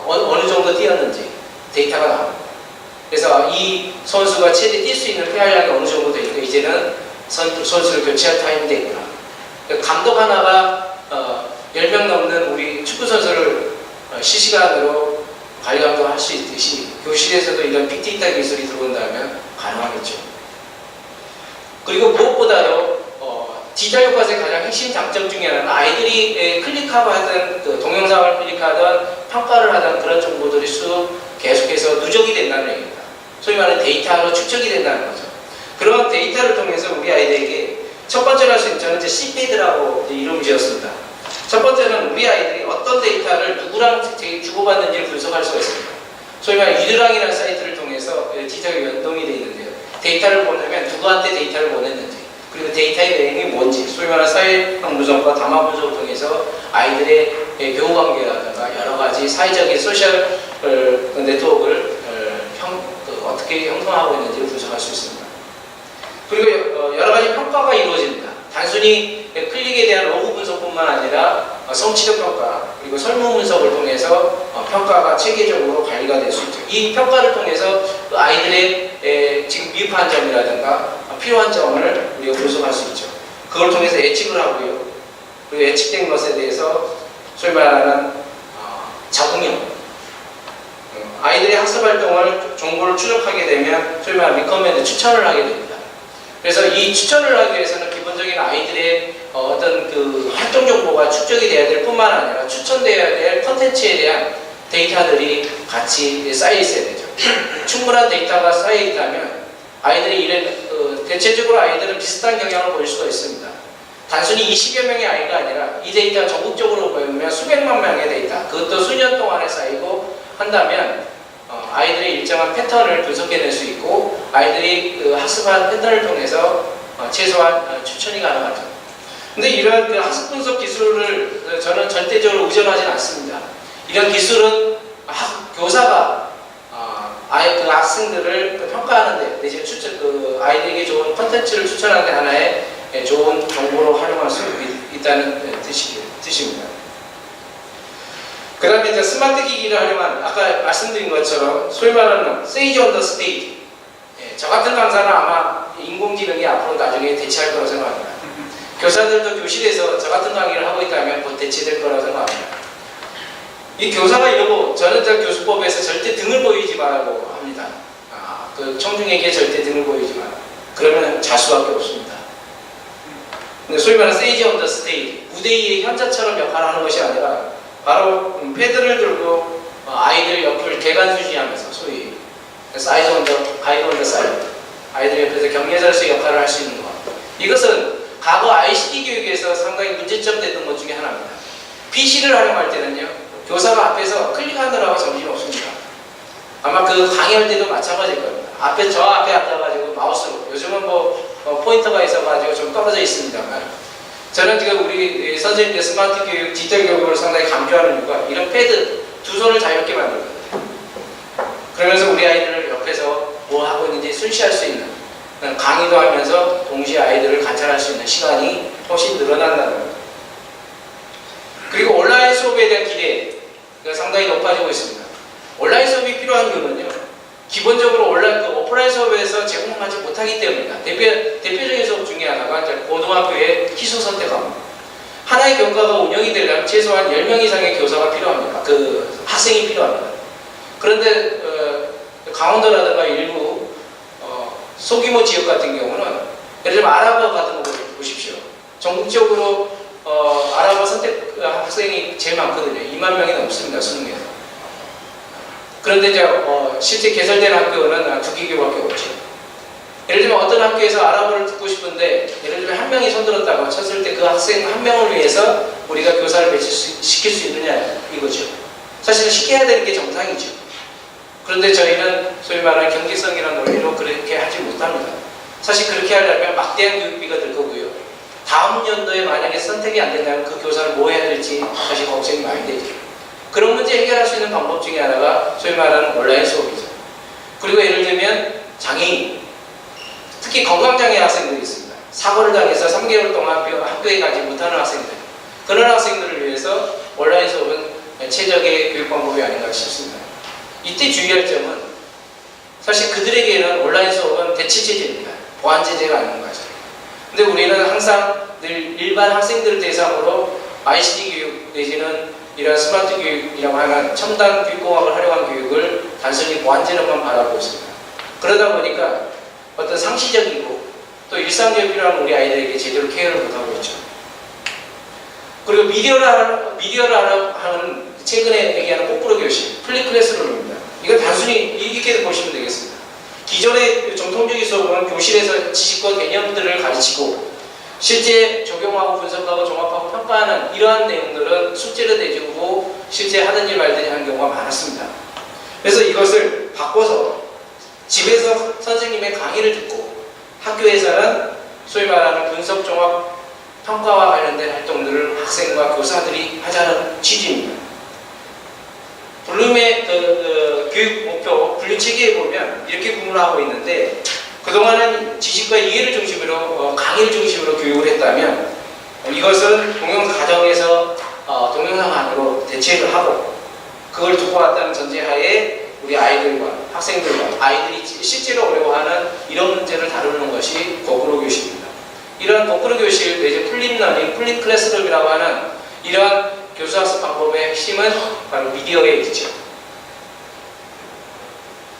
어느 정도 뛰었는지 데이터가 나옵니다. 그래서 이 선수가 최대 뛸 수 있는 폐활량이 어느 정도 되니까 이제는 선수를 교체할 타임이 됐구나. 감독 하나가 10명 넘는 우리 축구 선수를 실시간으로 관리 감독할 수 있듯이 교실에서도 이런 빅데이터 기술이 들어온다면 가능하겠죠. 그리고 무엇보다도 디지털 교과서의 가장 핵심 장점 중에 하나는 아이들이 클릭하고 하던 그 동영상을 클릭하던 평가를 하던 그런 정보들이 계속해서 누적이 된다는 얘기입니다. 소위 말하는 데이터로 축적이 된다는 거죠. 그런 데이터를 통해서 우리 아이들에게 첫 번째로 할 수 있는 저는 이제 C패드라고 이름을 지었습니다. 첫 번째는 우리 아이들이 어떤 데이터를 누구랑 주고받는지를 분석할 수가 있습니다. 소위 말하는 유드랑이라는 사이트를 통해서 디지털이 연동이 되어 있는데요. 데이터를 보내면 누구한테 데이터를 보냈는지, 그리고 데이터의 내용이 뭔지, 소위 말하는 사회학 분석과 담화 분석을 통해서 아이들의 교우 관계라든가 여러 가지 사회적인 소셜 네트워크를 어떻게 형성하고 있는지를 분석할 수 있습니다. 그리고 여러 가지 평가가 이루어집니다. 단순히 클릭에 대한 로그 분석뿐만 아니라 성취력 평가, 그리고 설문 분석을 통해서 평가가 체계적으로 관리가 될 수 있죠. 이 평가를 통해서 그 아이들의 지금 미흡한 점이라든가 필요한 점을 우리가 분석할 수 있죠. 그걸 통해서 예측을 하고요. 그리고 예측된 것에 대해서 소위 말하는 적응형, 아이들의 학습 활동을 정보를 추적하게 되면 소위 말하는 리커멘드 추천을 하게 됩니다. 그래서 이 추천을 하기 위해서는 기본적인 아이들의 어떤 그 활동 정보가 축적이 돼야 될 뿐만 아니라 추천돼야 될 컨텐츠에 대한 데이터들이 같이 쌓여 있어야 되죠. 충분한 데이터가 쌓여 있다면 아이들이 대체적으로 아이들은 비슷한 경향을 보일 수가 있습니다. 단순히 20여 명의 아이가 아니라 이 데이터가 전국적으로 보면 수백만 명의 데이터, 그것도 수년 동안에 쌓이고 한다면 아이들의 일정한 패턴을 분석해낼 수 있고 아이들이 그 학습한 패턴을 통해서 최소한 추천이 가능하죠. 근데 이런 그 학습 분석 기술을 저는 절대적으로 의존하지는 않습니다. 이런 기술은 교사가 그 학생들을 평가하는데 내지 아이들에게 좋은 컨텐츠를 추천하는 데 하나의 좋은 정보로 활용할 수 있다는 뜻입니다. 그 다음에 이제 스마트 기기를 활용한, 아까 말씀드린 것처럼 소위 말하는 세이지 온 더 스테이지, 저 같은 강사는 아마 인공지능이 앞으로 나중에 대체할 거라고 생각합니다. 교사들도 교실에서 저 같은 강의를 하고 있다면 곧 대체될 거라고 생각합니다. 이 교사가 이러고 저는 저 교수법에서 절대 등을 보이지 말라고 합니다. 그 청중에게 절대 등을 보이지 마라. 그러면 잘 수밖에 없습니다. 근데 소위 말하는 세이지 온 더 스테이지, 무대 위의 현자처럼 역할을 하는 것이 아니라 바로 패드를 들고 아이들 옆을 개간수시하면서 소위 사이드 온 더 가이드 온 더 사이드, 아이들 옆에서 격려자로서 역할을 할 수 있는 것. 이것은 과거 ICT 교육에서 상당히 문제점 됐던 것 중에 하나입니다. PC를 활용할 때는요, 교사가 앞에서 클릭하느라고 정신이 없습니다. 아마 그 강의할 때도 마찬가지일 겁니다. 저 앞에 앉아가지고 마우스로, 요즘은 포인터가 있어가지고 좀 떨어져 있습니다만, 저는 지금 우리 선생님들 스마트 교육, 디지털 교육을 상당히 강조하는 이유가 이런 패드 두 손을 자유롭게 만들거든요. 그러면서 우리 아이들을 옆에서 뭐 하고 있는지 순시할 수 있는, 강의도 하면서 동시에 아이들을 관찰할 수 있는 시간이 훨씬 늘어난다는 겁니다. 그리고 온라인 수업에 대한 기대가 상당히 높아지고 있습니다. 온라인 수업이 필요한 이유는요, 기본적으로 오프라인 수업에서 제공하지 못하기 때문입니다. 대표적인 수업 중에 하나가 이제 고등학교의 기술 선택 과목. 하나의 교과가 운영이 되려면 최소한 10명 이상의 교사가 필요합니다. 그 학생이 필요합니다. 그런데 강원도라든가 일부 소규모 지역 같은 경우는, 예를 들면 아랍어 같은 거 보십시오. 전국적으로 아랍어 선택 학생이 제일 많거든요. 2만 명이 넘습니다. 수능에서. 그런데 이제 실제 개설된 학교는 2개교밖에 없죠. 예를 들면 어떤 학교에서 아랍어를 듣고 싶은데, 예를 들면 한 명이 손들었다고 쳤을 때 그 학생 한 명을 위해서 우리가 교사를 배치시킬 수 있느냐 이거죠. 사실은 시켜야 되는 게 정상이죠. 그런데 저희는 소위 말하는 경제성이라는 논리로 그렇게 하지 못합니다. 사실 그렇게 하려면 막대한 교육비가 들 거고요. 다음 연도에 만약에 선택이 안 된다면 그 교사를 뭐 해야 될지 사실 걱정이 많이 되죠. 그런 문제 해결할 수 있는 방법 중에 하나가 소위 말하는 온라인 수업이죠. 그리고 예를 들면 장애인, 특히 건강장애 학생들이 있습니다. 사고를 당해서 3개월 동안 학교에 가지 못하는 학생들, 그런 학생들을 위해서 온라인 수업은 최적의 교육 방법이 아닌가 싶습니다. 이때 주의할 점은, 사실 그들에게는 온라인 수업은 대체제재입니다. 보완제재가 아닌 거죠. 근데 우리는 항상 늘 일반 학생들을 대상으로 ICT 교육 내지는 이런 스마트 교육이라고 하는 첨단 교육공학을 활용한 교육을 단순히 보완제로만 바라보고 있습니다. 그러다 보니까 어떤 상시적이고 또 일상적으로 필요한 우리 아이들에게 제대로 케어를 못하고 있죠. 그리고 미디어를 하는 최근에 얘기하는 거꾸로 교실, 플립 클래스룸입니다. 이건 단순히 이렇게 보시면 되겠습니다. 기존의 정통적인 수업은 교실에서 지식과 개념들을 가르치고 실제 적용하고 분석하고 종합하고 평가하는 이러한 내용들은 숙제로 내주고 실제 하든지 말든지 하는 경우가 많았습니다. 그래서 이것을 바꿔서 집에서 선생님의 강의를 듣고 학교에서는 소위 말하는 분석 종합 평가와 관련된 활동들을 학생과 교사들이 하자는 취지입니다. 블룸의 교육 목표 분류 체계에 보면 이렇게 구분하고 있는데, 그동안은 지식과 이해를 중심으로 강의를 중심으로 교육을 했다면 이것은 동영가정에서 동영상 안으로 대체를 하고 그걸 두고 왔다는 전제하에 우리 아이들과 학생들과 아이들이 실제로 어려워하는 이런 문제를 다루는 것이 거꾸로 교실입니다. 이러한 거꾸로 교실 내지 플립 러닝, 플립 클래스룸이라고 하는 이러한 교수학습 방법의 핵심은 바로 미디어에 있죠.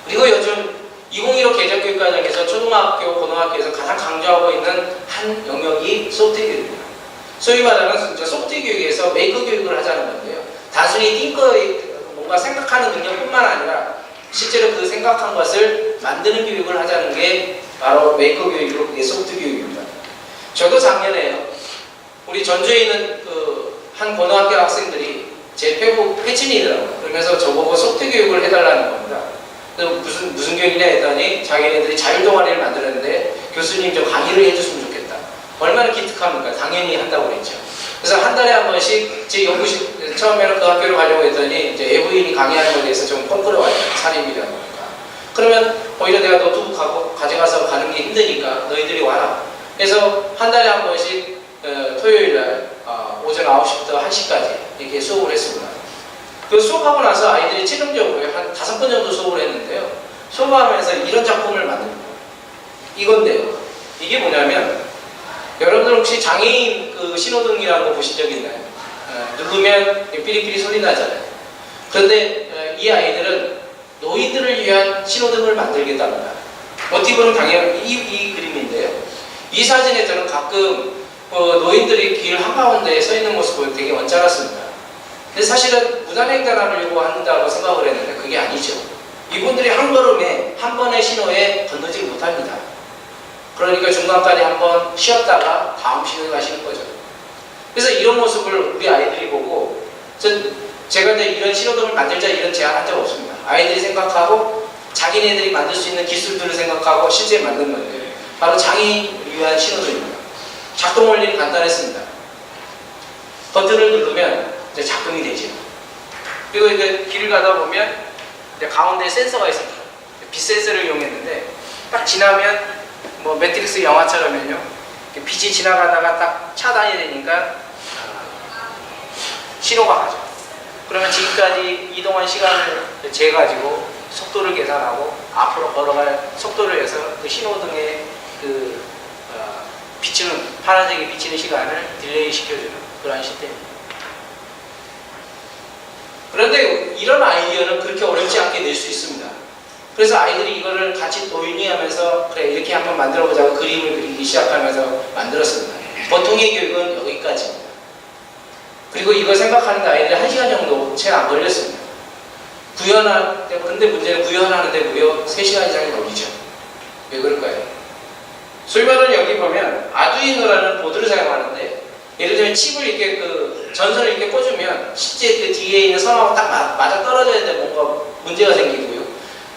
그리고 요즘 2015 개정교육과정에서 초등학교, 고등학교에서 가장 강조하고 있는 한 영역이 소프트 교육입니다. 소위 말하는 소프트 교육에서 메이커 교육을 하자는 건데요. 단순히 뭔가 생각하는 능력뿐만 아니라 실제로 그 생각한 것을 만드는 교육을 하자는 게 바로 메이커 교육이고 그게 소프트 교육입니다. 저도 작년에요. 우리 전주에 있는 한 고등학교 학생들이 제 페이북 회진이더라고요. 그러면서 저보고 소프트 교육을 해달라는 겁니다. 무슨 교육이냐 했더니 자기네들이 자율동아리를 만들었는데 교수님 저 강의를 해줬으면 좋겠다. 얼마나 기특합니까? 당연히 한다고 그랬죠. 그래서 한 달에 한 번씩 제 연구실, 처음에는 그 학교를 가려고 했더니 이제 외부인이 강의하는 것에 대해서 좀 껄끄러워요. 사립이다 보니까. 그러면 오히려 내가 노트북 가져가서 가는 게 힘드니까 너희들이 와라. 그래서 한 달에 한 번씩 토요일날 오전 9시부터 1시까지 이렇게 수업을 했습니다. 그 수업하고 나서 아이들이 최종적으로 한 5번 정도 수업을 했는데요. 수업하면서 이런 작품을 만듭니다. 이건데요. 이게 뭐냐면 여러분들 혹시 장애인 신호등이라는 거 보신 적 있나요? 누르면 삐리삐리 소리 나잖아요. 그런데 이 아이들은 노인들을 위한 신호등을 만들겠답니다. 모티브는 당연히 이 그림인데요. 이 사진에 저는 가끔 노인들이 길 한가운데에 서 있는 모습을 되게 언짢았습니다. 근데 사실은 무단횡단하려고 한다고 생각을 했는데 그게 아니죠. 이분들이 한 걸음에 한 번의 신호에 건너지 못합니다. 그러니까 중간까지 한번 쉬었다가 다음 신호에 가시는 거죠. 그래서 이런 모습을 우리 아이들이 보고 전 제가 이제 이런 신호등을 만들자 이런 제안한 적 없습니다. 아이들이 생각하고 자기네들이 만들 수 있는 기술들을 생각하고 실제 만든 건데 바로 장애인을 위한 신호등입니다. 작동 원리는 간단했습니다. 버튼을 누르면 이제 작동이 되죠. 그리고 이제 길을 가다 보면 이제 가운데 센서가 있습니다. 빛 센서를 이용했는데 딱 지나면 뭐 매트릭스 영화처럼요. 빛이 지나가다가 딱 차단이 되니까 신호가 가죠. 그러면 지금까지 이동한 시간을 재가지고 속도를 계산하고 앞으로 걸어갈 속도를 해서 그 신호등의 그 비추는 파란색이 비치는 시간을 딜레이 시켜주는 그런 시스템입니다. 그런데 이런 아이디어는 그렇게 어렵지 않게 낼 수 있습니다. 그래서 아이들이 이거를 같이 도윤이하면서 그래 이렇게 한번 만들어보자고 그림을 그리기 시작하면서 만들었습니다. 보통의 교육은 여기까지입니다. 그리고 이걸 생각하는데 아이들이 1시간 정도 채 안 걸렸습니다. 근데 문제는 구현하는데 무려 3시간 이상이 걸리죠. 왜 그럴까요? 소위 말하는 여기 보면 아두이노라는 보드를 사용하는데 예를 들면 칩을 이렇게 그 전선을 이렇게 꽂으면 실제 그 뒤에 있는 선하고 딱 맞아 떨어져야 돼 뭔가 문제가 생기고요.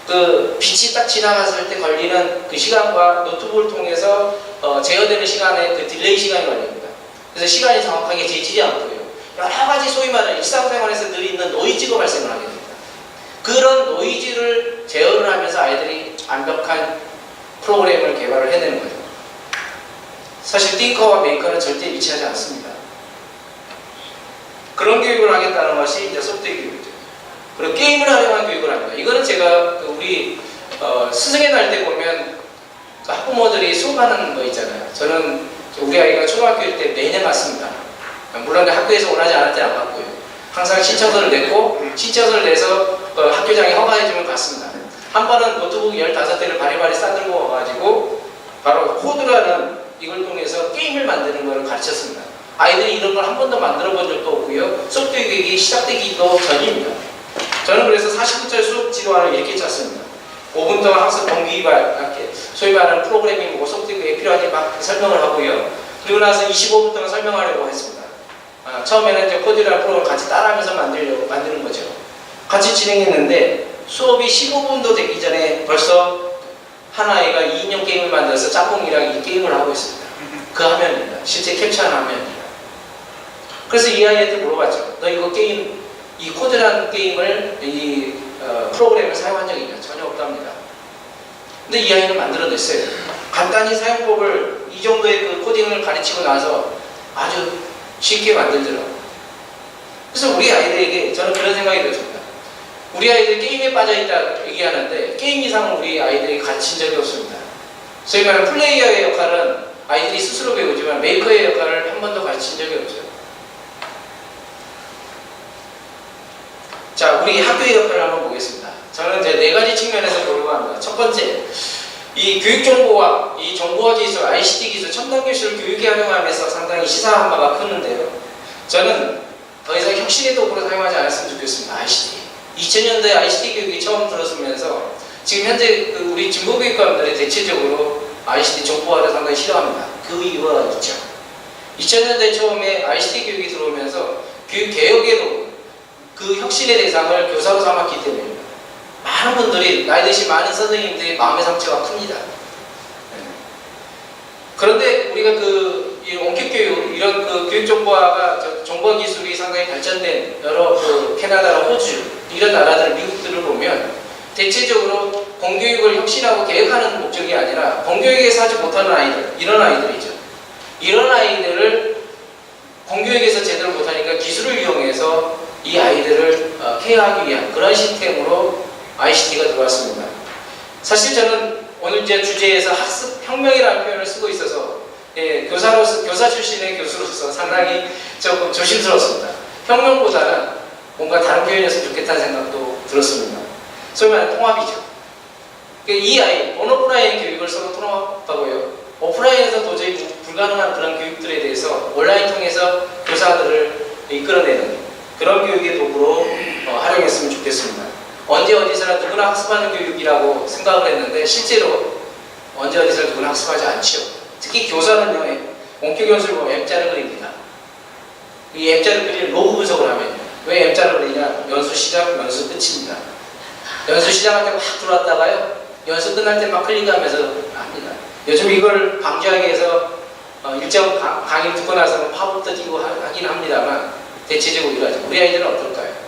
그 빛이 딱 지나갔을 때 걸리는 그 시간과 노트북을 통해서 제어되는 시간에 그 딜레이 시간이 걸립니다. 그래서 시간이 정확하게 재지지 않고요. 여러 가지 소위 말하는 일상생활에서 늘 있는 노이즈가 발생을 하게 됩니다. 그런 노이즈를 제어를 하면서 아이들이 완벽한 프로그램을 개발을 해내는 거죠. 사실 띵커와 메이커는 절대 일치하지 않습니다. 그런 교육을 하겠다는 것이 이제 소프트웨어 교육이죠. 그리고 게임을 활용한 교육을 합니다. 이거는 제가 우리 스승의 날 때 보면 학부모들이 수업하는 거 있잖아요. 저는 우리 아이가 초등학교일 때 매년 갔습니다. 물론 학교에서 원하지 않을 때는 안 갔고요. 항상 신청서를 냈고 신청서를 내서 학교장이 허가해주면 갔습니다. 한 번은 노트북 15대를 바리바리 싸들고 와가지고 바로 코드라는 이걸 통해서 게임을 만드는 걸 가르쳤습니다. 아이들이 이런 걸 한 번도 만들어 본 적도 없고요. 소프트웨어 교육이 시작되기도 전입니다. 저는 그래서 40분짜리 수업 지도안을 이렇게 짰습니다. 5분 동안 학습 동기가 이렇게 소위 말하는 프로그래밍 소프트웨어 교육에 필요한지 막 설명을 하고요. 그리고 나서 25분 동안 설명하려고 했습니다. 처음에는 이제 코드라는 프로그램을 같이 따라하면서 만드는 거죠. 같이 진행했는데 수업이 15분도 되기 전에 벌써 한 아이가 2인용 게임을 만들어서 짬뽕이랑 이 게임을 하고 있습니다. 그 화면입니다. 실제 캡처한 화면입니다. 그래서 이 아이한테 물어봤죠. 너 이거 게임, 이 코드라는 게임을, 이 프로그램을 사용한 적이 있냐? 전혀 없답니다. 근데 이 아이는 만들어냈어요. 간단히 사용법을 이 정도의 그 코딩을 가르치고 나서 아주 쉽게 만들더라고요. 그래서 우리 아이들에게 저는 그런 생각이 들었습니다. 우리 아이들이 게임에 빠져있다 얘기하는데 게임 이상은 우리 아이들이 가르친 적이 없습니다. 소위 말하는 플레이어의 역할은 아이들이 스스로 배우지만 메이커의 역할을 한 번도 가르친 적이 없어요. 자, 우리 학교의 역할을 한번 보겠습니다. 저는 이제 4가지 측면에서 보려고 합니다. 첫 번째, 이 교육정보와 이 정보화 기술, ICT 기술, 첨단 기술을 교육에 활용하면서 상당히 시사한 바가 크는데요. 저는 더 이상 혁신의 도구로 사용하지 않았으면 좋겠습니다. ICT. 2000년도에 ICT 교육이 처음 들어서면서 지금 현재 우리 중고교육감들이 대체적으로 ICT 정보화를 상당히 싫어합니다. 그 이유가 있죠. 2000년대 처음에 ICT 교육이 들어오면서 교육 개혁에도 그 혁신의 대상을 교사로 삼았기 때문입니다. 많은 분들이 나이 드신 많은 선생님들이 마음의 상처가 큽니다. 그런데 우리가 이 원격교육 이런 그 교육정보화가 정보화 기술이 상당히 발전된 여러 캐나다나 호주 이런 나라들 미국들을 보면 대체적으로 공교육을 혁신하고 개혁하는 목적이 아니라 공교육에서 하지 못하는 아이들 이런 아이들이죠. 이런 아이들을 공교육에서 제대로 못하니까 기술을 이용해서 이 아이들을 케어하기 위한 그런 시스템으로 ICT가 들어왔습니다. 사실 저는 오늘 이제 주제에서 학습혁명이라는 표현을 쓰고 있어서 교사 출신의 교수로서 상당히 조금 조심스럽습니다. 혁명보다는 뭔가 다른 표현이었으면 좋겠다는 생각도 들었습니다. 소위 말하는 통합이죠. 이 아이, 온오프라인 교육을 서로 통합하고요. 오프라인에서 도저히 불가능한 그런 교육들에 대해서 온라인 통해서 교사들을 이끌어내는 그런 교육의 도구로 활용했으면 좋겠습니다. 언제 어디서나 누구나 학습하는 교육이라고 생각을 했는데 실제로 언제 어디서나 누구나 학습하지 않죠. 특히 교사는요, 원격 연수를 보면 M자를 그립니다. 이 M자를 그리는 로그 분석을 하면요. 왜 M자를 그리냐? 연수 시작, 연수 끝입니다. 연수 시작할 때 막 들어왔다가요, 연수 끝날 때 막 클릭하면서 합니다. 요즘 이걸 방지하기 위해서 일정 강의 듣고 나서는 팝업도 띄고 하긴 합니다만 대체적으로 이러죠. 우리 아이들은 어떨까요?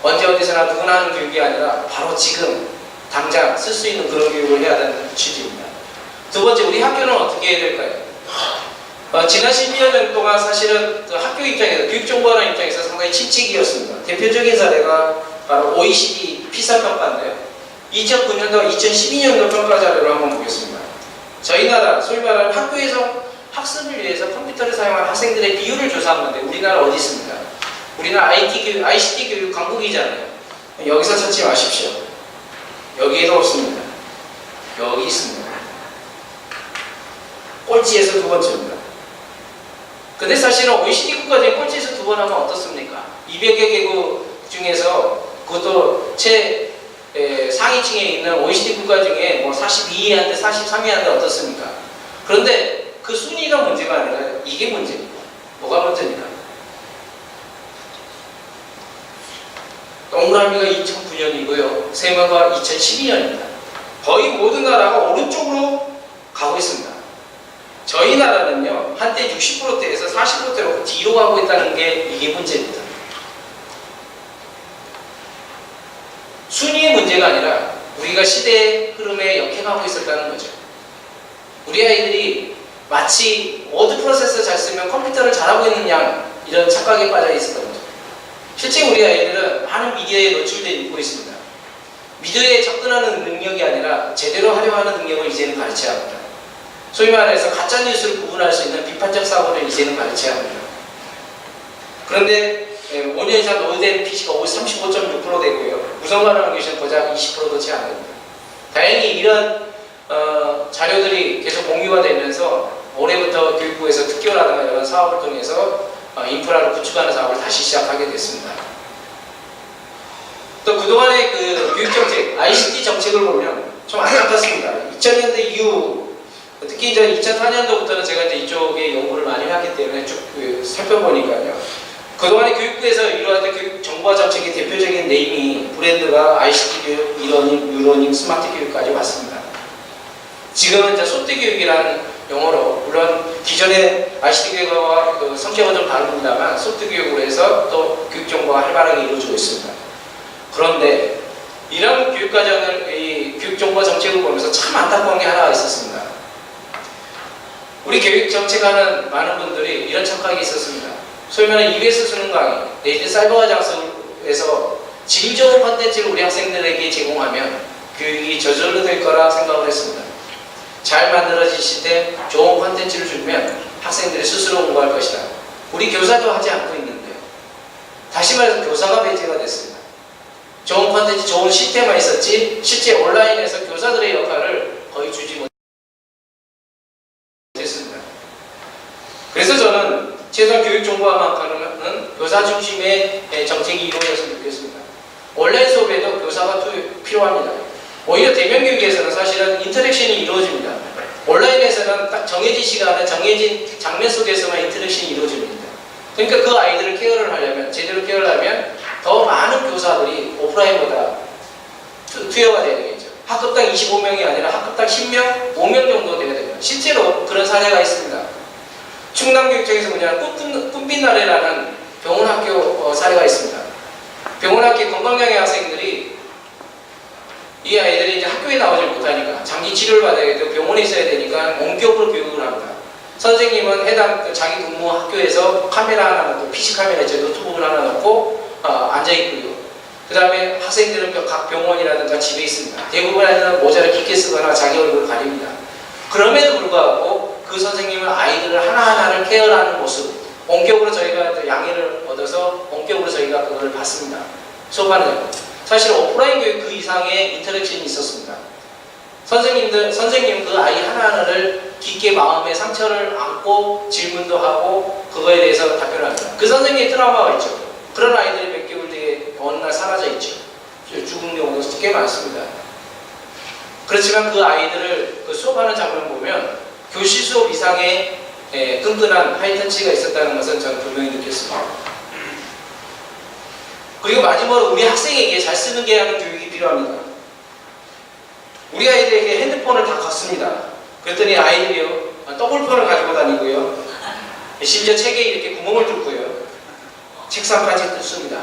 언제 어디서나 누구나 하는 교육이 아니라 바로 지금 당장 쓸 수 있는 그런 교육을 해야 되는 취지입니다. 두 번째, 우리 학교는 어떻게 해야 될까요? 지난 12여 년 동안 사실은 그 학교 입장에서, 교육정보하는 입장에서 상당히 침체기였습니다. 대표적인 사례가 바로 OECD 피사 평가인데요. 2009년도, 2012년도 평가 자료를 한번 보겠습니다. 저희 나라, 소위 말하는 학교에서 학습을 위해서 컴퓨터를 사용하는 학생들의 비율을 조사하는데 우리나라 어디 있습니까? 우리나라 ICT 교육 강국이잖아요. 여기서 찾지 마십시오. 여기에도 없습니다. 여기 있습니다. 꼴찌에서 두 번째입니다. 근데 사실은 OECD 국가 중에 꼴찌에서 두 번 하면 어떻습니까? 200여 개국 중에서 그것도 상위층에 있는 OECD 국가 중에 뭐 42위한테 43위한테 어떻습니까? 그런데 그 순위가 문제가 아니라 이게 문제입니다. 뭐가 문제입니까? 동그라미가 2009년이고요. 세모가 2012년입니다. 거의 모든 나라가 오른쪽으로 가고 있습니다. 저희 나라는요, 한때 60%대에서 40%대로 뒤로 가고 있다는 게 이게 문제입니다. 순위의 문제가 아니라 우리가 시대의 흐름에 역행하고 있었다는 거죠. 우리 아이들이 마치 워드 프로세서 잘 쓰면 컴퓨터를 잘하고 있는 양, 이런 착각에 빠져 있었던 거죠. 실제 우리 아이들은 많은 미디어에 노출되어 있고 있습니다. 미디어에 접근하는 능력이 아니라 제대로 하려하는 능력을 이제는 가르쳐야 합니다. 소위 말해서 가짜뉴스를 구분할 수 있는 비판적 사고를 이제는 가르쳐야 합니다. 그런데 5년 이상 노후된 PC가 35.6% 되고요. 무선관광 교실은 고작 20%도 채 안 됩니다. 다행히 이런 자료들이 계속 공유가 되면서 올해부터 교육부에서 특교라든가 이런 사업을 통해서 인프라를 구축하는 사업을 다시 시작하게 됐습니다. 또 그동안의 그 교육정책, ICT 정책을 보면 좀 안타깝습니다. 2000년대 이후, 특히 이제 2004년도부터는 제가 이제 이쪽에 연구를 많이 했기 때문에 쭉 살펴보니까요. 그동안에 교육부에서 이러한 교육 정보화 정책의 대표적인 네이밍 브랜드가 ICT 교육, 이러닝, 유러닝, 스마트 교육까지 왔습니다. 지금은 이제 소트 교육이라는 용어로, 물론 기존의 ICT 교육과 그 성격은 좀 다릅니다만 소트 교육으로 해서 또 교육 정보가 활발하게 이루어지고 있습니다. 그런데 이런 교육과정을, 이 교육 정보화 정책을 보면서 참 안타까운 게 하나가 있었습니다. 우리 교육 정책하는 많은 분들이 이런 착각이 있었습니다. 소위 말하는 EBS 수능 강의, 내지 사이버화 장소에서 질 좋은 콘텐츠를 우리 학생들에게 제공하면 교육이 저절로 될 거라 생각을 했습니다. 잘 만들어지실 때 좋은 콘텐츠를 주면 학생들이 스스로 공부할 것이다. 우리 교사도 하지 않고 있는데요. 다시 말해서 교사가 배제가 됐습니다. 좋은 콘텐츠, 좋은 시스템만 있었지 실제 온라인에서 교사들의 역할을 거의 주지 못했습니다. 그래서 저는 최소한 교육 정보화만큼은 교사 중심의 정책이 이루어졌으면 좋겠습니다. 온라인 수업에도 교사가 필요합니다. 오히려 대면 교육에서는 사실은 인터랙션이 이루어집니다. 온라인에서는 딱 정해진 시간에 정해진 장면 속에서만 인터랙션이 이루어집니다. 그러니까 그 아이들을 케어를 하려면, 제대로 케어를 하면 더 많은 교사들이 오프라인보다 투여가 돼야 되겠죠. 학급당 25명이 아니라 학급당 10명, 5명 정도 돼야 됩니다. 실제로 그런 사례가 있습니다. 충남교육청에서 뭐냐면 꿈빛나래라는 병원학교 사례가 있습니다. 병원학교 건강장애 학생들이, 이 아이들이 이제 학교에 나오지 못하니까 장기 치료를 받아야 되고 병원에 있어야 되니까 원격으로 교육을 합니다. 선생님은 해당 자기 근무 학교에서 카메라 하나 놓고, PC 카메라 있죠, 노트북을 하나 놓고 앉아있고요. 그 다음에 학생들은 각 병원이라든가 집에 있습니다. 대부분은 모자를 깊게 쓰거나 자기 얼굴을 가립니다. 그럼에도 불구하고 그 선생님은 아이들을 하나하나를 케어하는 모습, 원격으로 저희가 양해를 얻어서 원격으로 저희가 그걸 봤습니다. 수업하는 거. 사실 오프라인 교육 그 이상의 인터랙션이 있었습니다. 선생님 그 아이 하나하나를 깊게 마음의 상처를 안고 질문도 하고 그거에 대해서 답변을 합니다. 그 선생님의 트라우마가 있죠. 그런 아이들이 몇 개월 뒤에 어느 날 사라져 있죠. 죽은 경우도 꽤 많습니다. 그렇지만 그 아이들을 그 수업하는 장면 보면 교실 수업 이상의 끈끈한 하이터치가 있었다는 것은 저는 분명히 느꼈습니다. 그리고 마지막으로 우리 학생에게 잘 쓰는 게 하는 교육이 필요합니다. 우리 아이들에게 핸드폰을 다 걷습니다. 그랬더니 아이들이요, 더블폰을 가지고 다니고요, 심지어 책에 이렇게 구멍을 뚫고요, 책상까지 뚫습니다.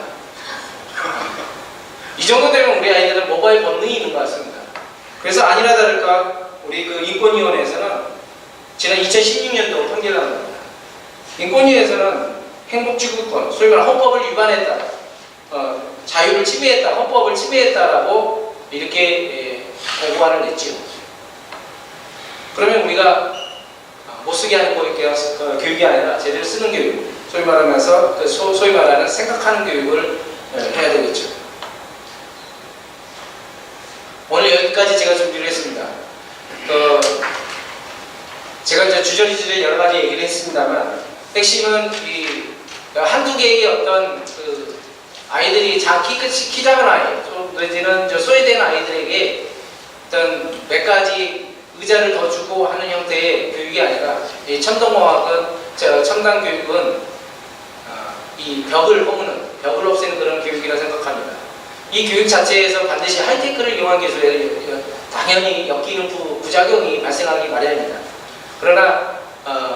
이 정도 되면 우리 아이들은 모바일 본능이 있는 것 같습니다. 그래서 아니나 다를까 우리 그 인권위원회에서는 지난 2016년도 통계를 합니다. 인권위에서는 행복지구권, 소위 말하는 헌법을 위반했다, 자유를 침해했다, 헌법을 침해했다라고 이렇게 보고안을 냈지요. 그러면 우리가 못쓰게 하는 교육이 아니라 제대로 쓰는 교육, 소위 말하면서 소위 말하는 생각하는 교육을 해야 되겠죠. 오늘 여기까지 제가 준비를 했습니다. 제가 이제 주저리주저리 여러 가지 얘기를 했습니다만, 핵심은 한두 개의 어떤 아이들이 키 작은 아이, 내지는 소외된 아이들에게 어떤 몇 가지 의자를 더 주고 하는 형태의 교육이 아니라, 이 첨단 교육은 이 벽을 허무는, 벽을 없애는 그런 교육이라 생각합니다. 이 교육 자체에서 반드시 하이테크를 이용한 기술에 당연히 엮이는 부작용이 발생하기 마련입니다. 그러나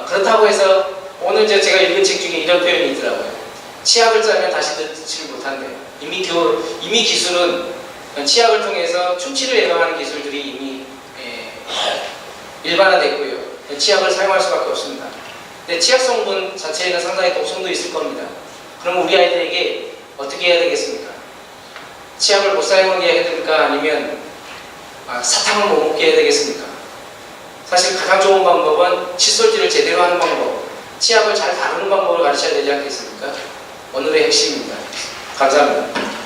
그렇다고 해서 오늘 제가 읽은 책 중에 이런 표현이 있더라고요. 치약을 짜면 다시 듣지를 못한대요. 이미 기술은 치약을 통해서 충치를 예방하는 기술들이 이미 일반화됐고요. 치약을 사용할 수밖에 없습니다. 근데 치약 성분 자체에는 상당히 독성도 있을 겁니다. 그럼 우리 아이들에게 어떻게 해야 되겠습니까? 치약을 못 사용하게 해야 됩니까? 아니면 사탕을 못 먹게 해야 되겠습니까? 사실 가장 좋은 방법은 칫솔질을 제대로 하는 방법, 치약을 잘 다루는 방법을 가르쳐야 되지 않겠습니까? 오늘의 핵심입니다. 감사합니다.